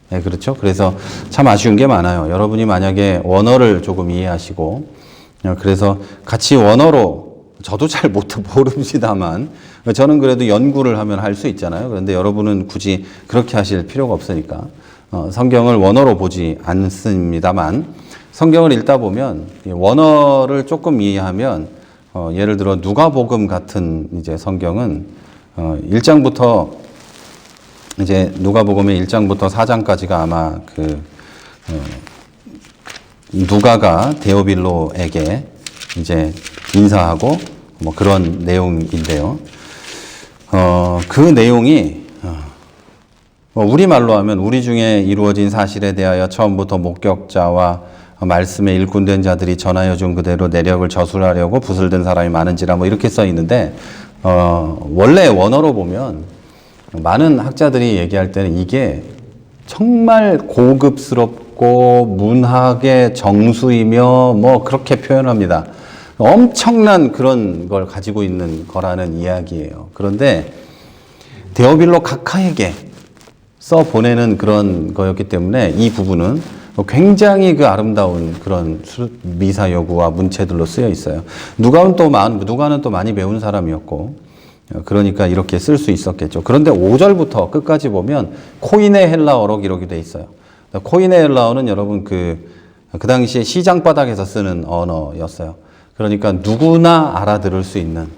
네, 그렇죠? 그래서 참 아쉬운 게 많아요. 여러분이 만약에 원어를 조금 이해하시고 그래서 같이 원어로, 저도 잘 모릅니다만 저는 그래도 연구를 하면 할 수 있잖아요. 그런데 여러분은 굳이 그렇게 하실 필요가 없으니까 성경을 원어로 보지 않습니다만 성경을 읽다 보면 원어를 조금 이해하면 예를 들어 누가복음 같은 이제 성경은 1장부터 이제 누가복음의 1장부터 4장까지가 아마 누가가 데오빌로에게 이제 인사하고 그런 내용인데요. 그 내용이 우리말로 하면 우리 중에 이루어진 사실에 대하여 처음부터 목격자와 말씀에 일꾼된 자들이 전하여 준 그대로 내력을 저술하려고 붓을 든 사람이 많은지라 이렇게 써 있는데 원래 원어로 보면 많은 학자들이 얘기할 때는 이게 정말 고급스럽고 문학의 정수이며 그렇게 표현합니다. 엄청난 그런 걸 가지고 있는 거라는 이야기예요. 그런데 데오빌로 각하에게 써 보내는 그런 거였기 때문에 이 부분은 굉장히 그 아름다운 그런 미사 여구와 문체들로 쓰여 있어요. 누가는 또 많이 배운 사람이었고 그러니까 이렇게 쓸 수 있었겠죠. 그런데 5절부터 끝까지 보면 코이네 헬라어로 기록이 돼 있어요. 코이네 헬라어는 여러분 그 당시에 시장 바닥에서 쓰는 언어였어요. 그러니까 누구나 알아들을 수 있는,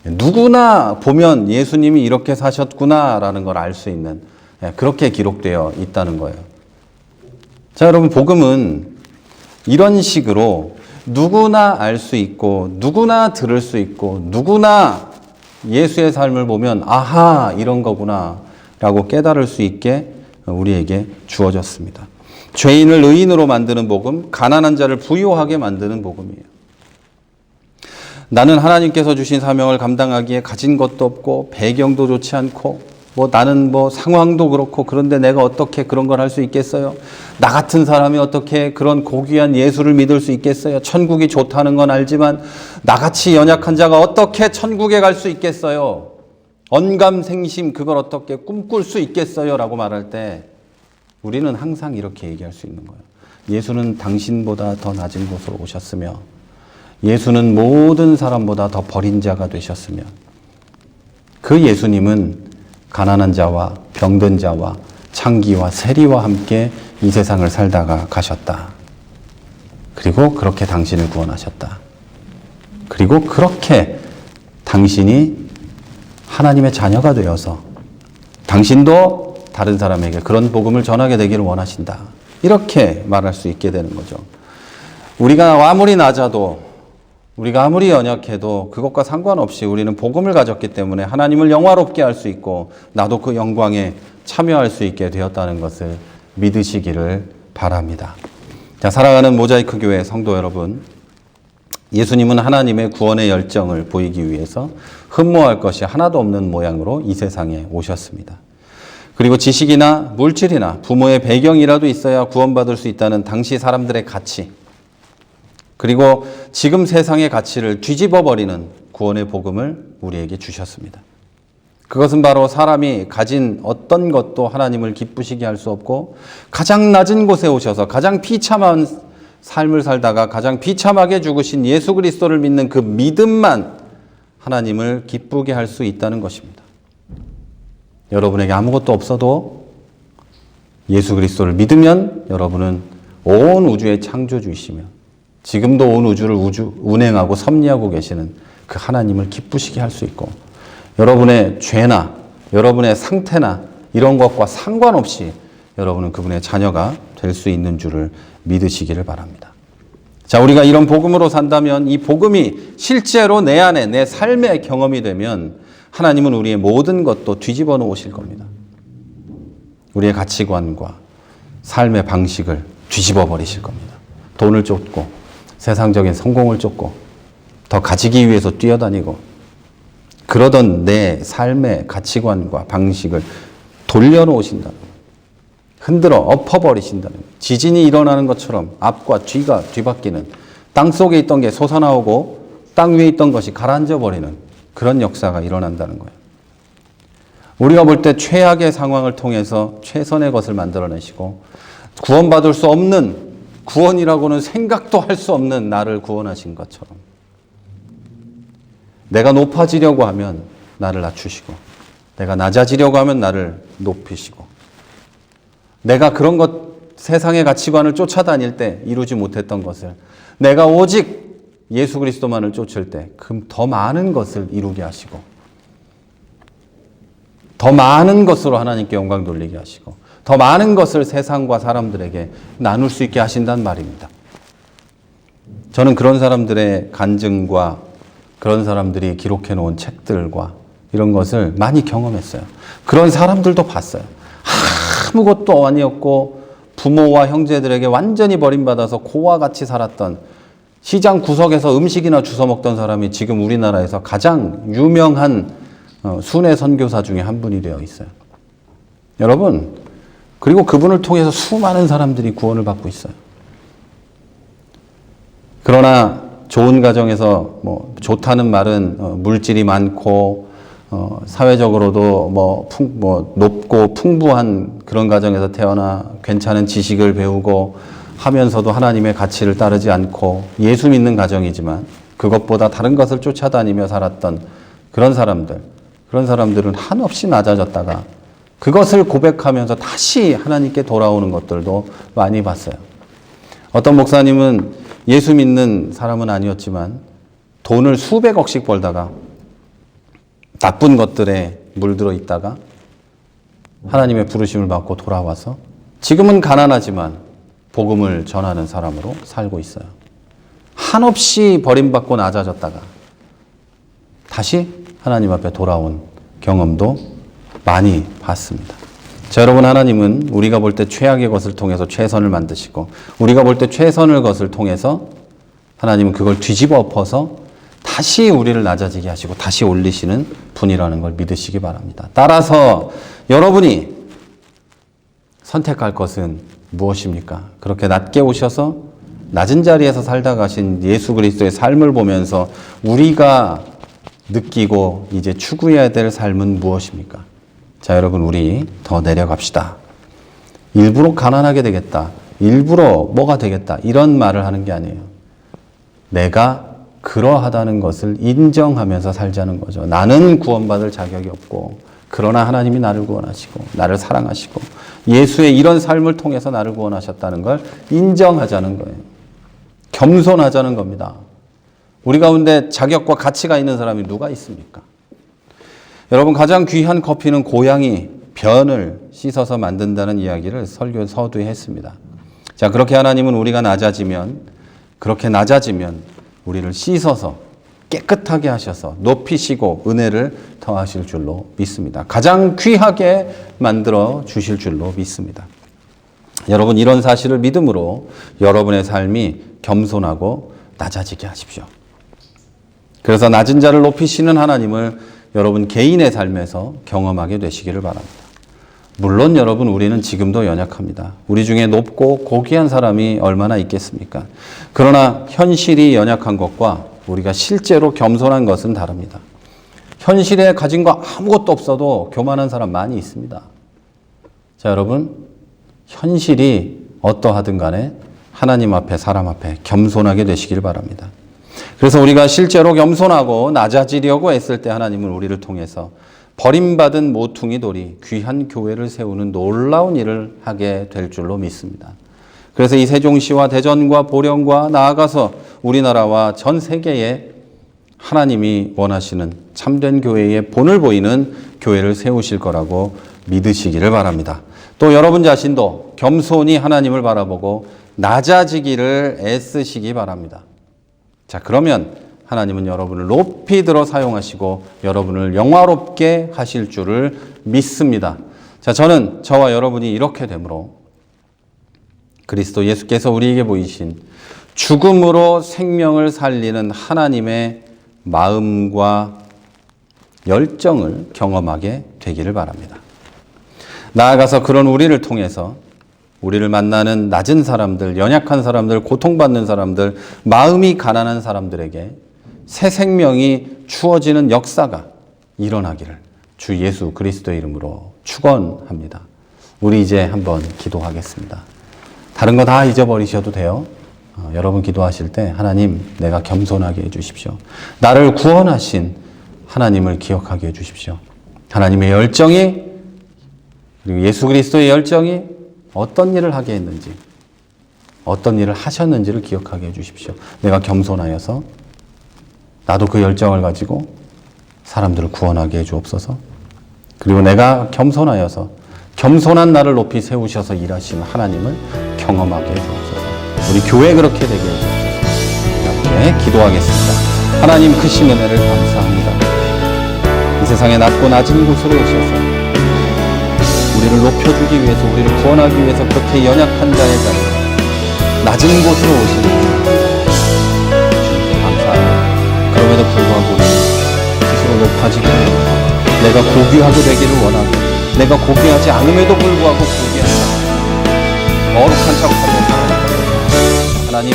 누구나 보면 예수님이 이렇게 사셨구나라는 걸 알 수 있는, 그렇게 기록되어 있다는 거예요. 자, 여러분, 복음은 이런 식으로 누구나 알 수 있고 누구나 들을 수 있고 누구나 예수의 삶을 보면 아하, 이런 거구나 라고 깨달을 수 있게 우리에게 주어졌습니다. 죄인을 의인으로 만드는 복음, 가난한 자를 부유하게 만드는 복음이에요. 나는 하나님께서 주신 사명을 감당하기에 가진 것도 없고 배경도 좋지 않고 나는 상황도 그렇고 그런데 내가 어떻게 그런 걸 할 수 있겠어요? 나 같은 사람이 어떻게 그런 고귀한 예수를 믿을 수 있겠어요? 천국이 좋다는 건 알지만 나같이 연약한 자가 어떻게 천국에 갈 수 있겠어요? 언감생심 그걸 어떻게 꿈꿀 수 있겠어요? 라고 말할 때 우리는 항상 이렇게 얘기할 수 있는 거예요. 예수는 당신보다 더 낮은 곳으로 오셨으며 예수는 모든 사람보다 더 버린 자가 되셨으며 그 예수님은 가난한 자와 병든 자와 창기와 세리와 함께 이 세상을 살다가 가셨다. 그리고 그렇게 당신을 구원하셨다. 그리고 그렇게 당신이 하나님의 자녀가 되어서 당신도 다른 사람에게 그런 복음을 전하게 되기를 원하신다. 이렇게 말할 수 있게 되는 거죠. 우리가 아무리 낮아도, 우리가 아무리 연약해도 그것과 상관없이 우리는 복음을 가졌기 때문에 하나님을 영화롭게 할 수 있고 나도 그 영광에 참여할 수 있게 되었다는 것을 믿으시기를 바랍니다. 자, 사랑하는 모자이크 교회 성도 여러분, 예수님은 하나님의 구원의 열정을 보이기 위해서 흠모할 것이 하나도 없는 모양으로 이 세상에 오셨습니다. 그리고 지식이나 물질이나 부모의 배경이라도 있어야 구원받을 수 있다는 당시 사람들의 가치, 그리고 지금 세상의 가치를 뒤집어버리는 구원의 복음을 우리에게 주셨습니다. 그것은 바로 사람이 가진 어떤 것도 하나님을 기쁘시게 할 수 없고 가장 낮은 곳에 오셔서 가장 비참한 삶을 살다가 가장 비참하게 죽으신 예수 그리스도를 믿는 그 믿음만 하나님을 기쁘게 할 수 있다는 것입니다. 여러분에게 아무것도 없어도 예수 그리스도를 믿으면 여러분은 온 우주의 창조주이시며 지금도 온 우주를 운행하고 섭리하고 계시는 그 하나님을 기쁘시게 할 수 있고 여러분의 죄나 여러분의 상태나 이런 것과 상관없이 여러분은 그분의 자녀가 될 수 있는 줄을 믿으시기를 바랍니다. 자, 우리가 이런 복음으로 산다면 이 복음이 실제로 내 안에 내 삶의 경험이 되면 하나님은 우리의 모든 것도 뒤집어 놓으실 겁니다. 우리의 가치관과 삶의 방식을 뒤집어 버리실 겁니다. 돈을 쫓고 세상적인 성공을 쫓고 더 가지기 위해서 뛰어다니고 그러던 내 삶의 가치관과 방식을 돌려놓으신다는 거예요. 흔들어 엎어버리신다는 거예요. 지진이 일어나는 것처럼 앞과 뒤가 뒤바뀌는, 땅 속에 있던 게 솟아나오고 땅 위에 있던 것이 가라앉아버리는 그런 역사가 일어난다는 거예요. 우리가 볼 때 최악의 상황을 통해서 최선의 것을 만들어내시고 구원받을 수 없는, 구원이라고는 생각도 할 수 없는 나를 구원하신 것처럼 내가 높아지려고 하면 나를 낮추시고 내가 낮아지려고 하면 나를 높이시고 내가 그런 것, 세상의 가치관을 쫓아다닐 때 이루지 못했던 것을 내가 오직 예수 그리스도만을 쫓을 때 더 많은 것을 이루게 하시고 더 많은 것으로 하나님께 영광 돌리게 하시고 더 많은 것을 세상과 사람들에게 나눌 수 있게 하신단 말입니다. 저는 그런 사람들의 간증과 그런 사람들이 기록해 놓은 책들과 이런 것을 많이 경험했어요. 그런 사람들도 봤어요. 아무것도 아니었고 부모와 형제들에게 완전히 버림받아서 고와 같이 살았던, 시장 구석에서 음식이나 주워 먹던 사람이 지금 우리나라에서 가장 유명한 순회 선교사 중에 한 분이 되어 있어요. 여러분, 그리고 그분을 통해서 수많은 사람들이 구원을 받고 있어요. 그러나 좋은 가정에서 좋다는 말은 물질이 많고 사회적으로도 높고 풍부한 그런 가정에서 태어나 괜찮은 지식을 배우고 하면서도 하나님의 가치를 따르지 않고 예수 믿는 가정이지만 그것보다 다른 것을 쫓아다니며 살았던 그런 사람들은 한없이 낮아졌다가 그것을 고백하면서 다시 하나님께 돌아오는 것들도 많이 봤어요. 어떤 목사님은 예수 믿는 사람은 아니었지만 돈을 수백억씩 벌다가 나쁜 것들에 물들어 있다가 하나님의 부르심을 받고 돌아와서 지금은 가난하지만 복음을 전하는 사람으로 살고 있어요. 한없이 버림받고 낮아졌다가 다시 하나님 앞에 돌아온 경험도 많이 봤습니다. 자, 여러분, 하나님은 우리가 볼 때 최악의 것을 통해서 최선을 만드시고 우리가 볼 때 최선의 것을 통해서 하나님은 그걸 뒤집어 엎어서 다시 우리를 낮아지게 하시고 다시 올리시는 분이라는 걸 믿으시기 바랍니다. 따라서 여러분이 선택할 것은 무엇입니까? 그렇게 낮게 오셔서 낮은 자리에서 살다 가신 예수 그리스도의 삶을 보면서 우리가 느끼고 이제 추구해야 될 삶은 무엇입니까? 자, 여러분, 우리 더 내려갑시다. 일부러 가난하게 되겠다. 일부러 뭐가 되겠다. 이런 말을 하는 게 아니에요. 내가 그러하다는 것을 인정하면서 살자는 거죠. 나는 구원받을 자격이 없고 그러나 하나님이 나를 구원하시고 나를 사랑하시고 예수의 이런 삶을 통해서 나를 구원하셨다는 걸 인정하자는 거예요. 겸손하자는 겁니다. 우리 가운데 자격과 가치가 있는 사람이 누가 있습니까? 여러분, 가장 귀한 커피는 고향이 변을 씻어서 만든다는 이야기를 설교 서두에 했습니다. 자, 그렇게 하나님은 우리가 그렇게 낮아지면 우리를 씻어서 깨끗하게 하셔서 높이시고 은혜를 더하실 줄로 믿습니다. 가장 귀하게 만들어 주실 줄로 믿습니다. 여러분, 이런 사실을 믿음으로 여러분의 삶이 겸손하고 낮아지게 하십시오. 그래서 낮은 자를 높이시는 하나님을 여러분 개인의 삶에서 경험하게 되시기를 바랍니다. 물론 여러분, 우리는 지금도 연약합니다. 우리 중에 높고 고귀한 사람이 얼마나 있겠습니까? 그러나 현실이 연약한 것과 우리가 실제로 겸손한 것은 다릅니다. 현실에 가진 거 아무것도 없어도 교만한 사람 많이 있습니다. 자, 여러분, 현실이 어떠하든 간에 하나님 앞에, 사람 앞에 겸손하게 되시기를 바랍니다. 그래서 우리가 실제로 겸손하고 낮아지려고 했을 때 하나님은 우리를 통해서 버림받은 모퉁이 돌이 귀한 교회를 세우는 놀라운 일을 하게 될 줄로 믿습니다. 그래서 이 세종시와 대전과 보령과 나아가서 우리나라와 전 세계에 하나님이 원하시는 참된 교회의 본을 보이는 교회를 세우실 거라고 믿으시기를 바랍니다. 또 여러분 자신도 겸손히 하나님을 바라보고 낮아지기를 애쓰시기 바랍니다. 자, 그러면 하나님은 여러분을 높이 들어 사용하시고 여러분을 영화롭게 하실 줄을 믿습니다. 자, 저는 저와 여러분이 이렇게 되므로 그리스도 예수께서 우리에게 보이신 죽음으로 생명을 살리는 하나님의 마음과 열정을 경험하게 되기를 바랍니다. 나아가서 그런 우리를 통해서 우리를 만나는 낮은 사람들, 연약한 사람들, 고통받는 사람들, 마음이 가난한 사람들에게 새 생명이 주어지는 역사가 일어나기를 주 예수 그리스도의 이름으로 축원합니다. 우리 이제 한번 기도하겠습니다. 다른 거 다 잊어버리셔도 돼요. 여러분 기도하실 때 하나님, 내가 겸손하게 해주십시오. 나를 구원하신 하나님을 기억하게 해주십시오. 하나님의 열정이, 그리고 예수 그리스도의 열정이 어떤 일을 하게 했는지, 어떤 일을 하셨는지를 기억하게 해주십시오. 내가 겸손하여서 나도 그 열정을 가지고 사람들을 구원하게 해주옵소서. 그리고 내가 겸손하여서 겸손한 나를 높이 세우셔서 일하시는 하나님을 경험하게 해주옵소서. 우리 교회 그렇게 되게 해주옵소서. 네, 기도하겠습니다. 하나님 크신 은혜를 감사합니다. 이 세상에 낮고 낮은 곳으로 오셔서 우리를 높여주기 위해서, 우리를 구원하기 위해서 그렇게 연약한 자의 자리에 낮은 곳으로 오시는 주님께 감사합니다. 그럼에도 불구하고 우리는 스스로 높아지게 하고 내가 고귀하게 되기를 원하고 내가 고귀하지 않음에도 불구하고 고귀한 거룩한 척하며 살아가는 하나님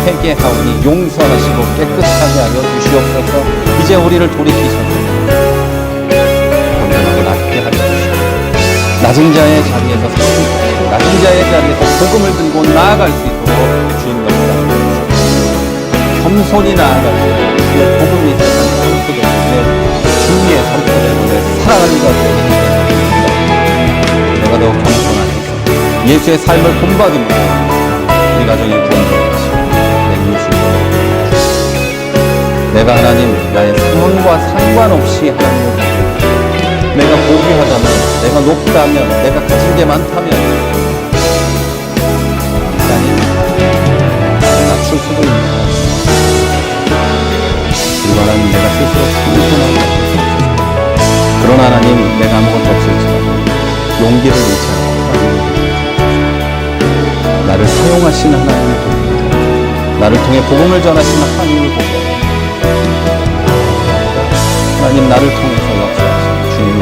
회개하오니 용서하시고 깨끗하게 하여 주시옵소서. 이제 우리를 돌이키셔서 온전하고 낮게 하여 주시옵소서. 낮은 자의 자리에서 살고 낮은 자의 자리에서 복음을 들고 나아갈 수 있도록 주님 너무나 겸손히 나아갈 때 내 복음이 세상에 선포되고 내 주위에 선포되고 내 사랑하는 자들에게 내가 더 겸손하여서 예수의 삶을 본받음으로 우리 가정의 구원을 하시고 내 이웃을 도와주시고 내가 하나님 나의 상황과 상관없이 하나님을 믿고 내가 고귀하다면, 내가 높다면, 내가 가진 게 많다면 하나님 낮출 수도 있는 그리고 하나님 내가 스스로 겸손하게 하소서. 그러나 하나님 내가 아무것도 없을지라도 용기를 잃지 않고 나를 사용하시는 하나님을 보고 나를 통해 복음을 전하시는 하나님을 보고 하나님 나를 통해서 역사하시는 주님을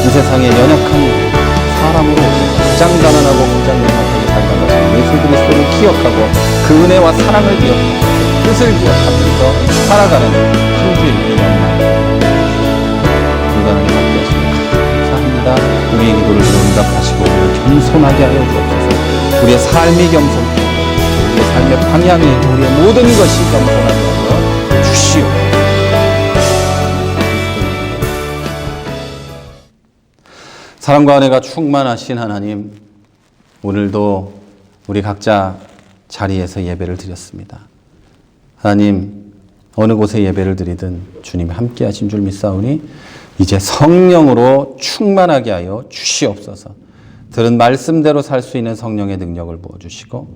이 세상에 연약한 사람으로 가장 가난하고 가장 연약하게 살아가신 예수 그리스도를 기억하고 그 은혜와 사랑을 기억하고 뜻을 기억하면서 살아가는 한 주일이 만나요. 불가능에 맡겨 하시니 감사합니다. 우리의 기도를 응답하시고 우리를 겸손하게 하여 주옵소서. 우리의 삶이 겸손하고 우리의 삶의 방향이, 우리의 모든 것이 겸손하게 하여 주시오. 사랑과 은혜가 충만하신 하나님, 오늘도 우리 각자 자리에서 예배를 드렸습니다. 하나님, 어느 곳에 예배를 드리든 주님이 함께 하신 줄 믿사오니 이제 성령으로 충만하게 하여 주시옵소서. 들은 말씀대로 살 수 있는 성령의 능력을 부어주시고,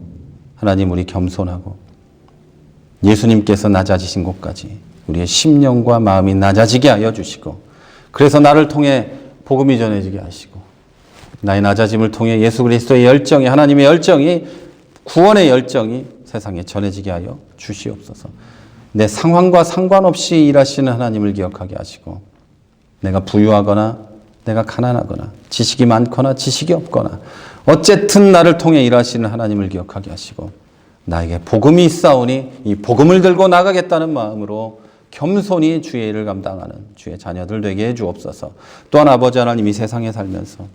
하나님, 우리 겸손하고 예수님께서 낮아지신 곳까지 우리의 심령과 마음이 낮아지게 하여 주시고, 그래서 나를 통해 복음이 전해지게 하시고, 나의 낮아짐을 통해 예수 그리스도의 열정이, 하나님의 열정이, 구원의 열정이 세상에 전해지게 하여 주시옵소서. 내 상황과 상관없이 일하시는 하나님을 기억하게 하시고, 내가 부유하거나 내가 가난하거나 지식이 많거나 지식이 없거나 어쨌든 나를 통해 일하시는 하나님을 기억하게 하시고, 나에게 복음이 있사오니 이 복음을 들고 나가겠다는 마음으로 겸손히 주의 일을 감당하는 주의 자녀들 되게 해 주옵소서. 또한 아버지 하나님, 이 세상에 살면서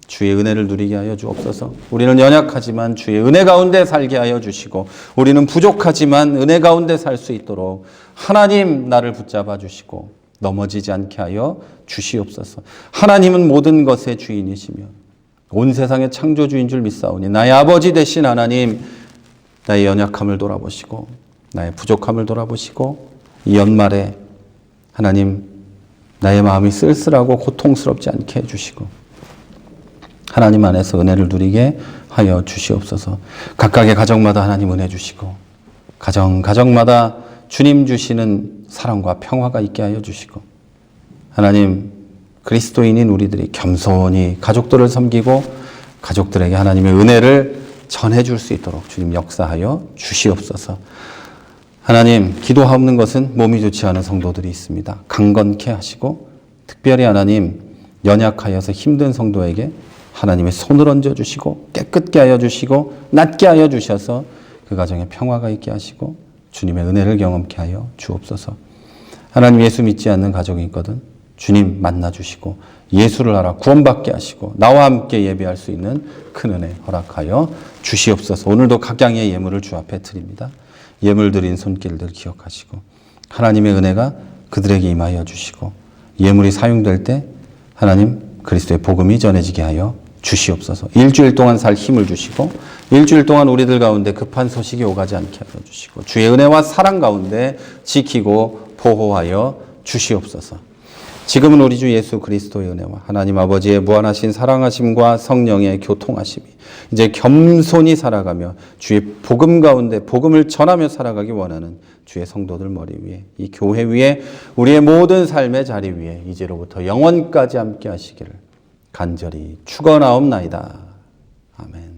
주의 은혜를 누리게 하여 주옵소서. 우리는 연약하지만 주의 은혜 가운데 살게 하여 주시고, 우리는 부족하지만 은혜 가운데 살 수 있도록 하나님 나를 붙잡아 주시고 넘어지지 않게 하여 주시옵소서. 하나님은 모든 것의 주인이시며 온 세상의 창조주인 줄 믿사오니, 나의 아버지 되신 하나님, 나의 연약함을 돌아보시고 나의 부족함을 돌아보시고, 이 연말에 하나님 나의 마음이 쓸쓸하고 고통스럽지 않게 해주시고, 하나님 안에서 은혜를 누리게 하여 주시옵소서. 각각의 가정마다 하나님 은혜 주시고, 가정마다 주님 주시는 사랑과 평화가 있게 하여 주시고, 하나님, 그리스도인인 우리들이 겸손히 가족들을 섬기고 가족들에게 하나님의 은혜를 전해줄 수 있도록 주님 역사하여 주시옵소서. 하나님, 기도하옵는 것은 몸이 좋지 않은 성도들이 있습니다. 강건케 하시고, 특별히 하나님, 연약하여서 힘든 성도에게 하나님의 손을 얹어주시고 깨끗게 하여 주시고 낫게 하여 주셔서 그 가정에 평화가 있게 하시고 주님의 은혜를 경험케 하여 주옵소서. 하나님, 예수 믿지 않는 가정이 있거든 주님 만나 주시고 예수를 알아 구원받게 하시고 나와 함께 예배할 수 있는 큰 은혜 허락하여 주시옵소서. 오늘도 각양의 예물을 주 앞에 드립니다. 예물 드린 손길들 기억하시고 하나님의 은혜가 그들에게 임하여 주시고, 예물이 사용될 때 하나님 그리스도의 복음이 전해지게 하여 주시옵소서. 일주일 동안 살 힘을 주시고, 일주일 동안 우리들 가운데 급한 소식이 오가지 않게 하여 주시고, 주의 은혜와 사랑 가운데 지키고 보호하여 주시옵소서. 지금은 우리 주 예수 그리스도의 은혜와 하나님 아버지의 무한하신 사랑하심과 성령의 교통하심이 이제 겸손히 살아가며 주의 복음 가운데 복음을 전하며 살아가기 원하는 주의 성도들 머리 위에, 이 교회 위에, 우리의 모든 삶의 자리 위에 이제로부터 영원까지 함께 하시기를 간절히 축원하옵나이다. 아멘.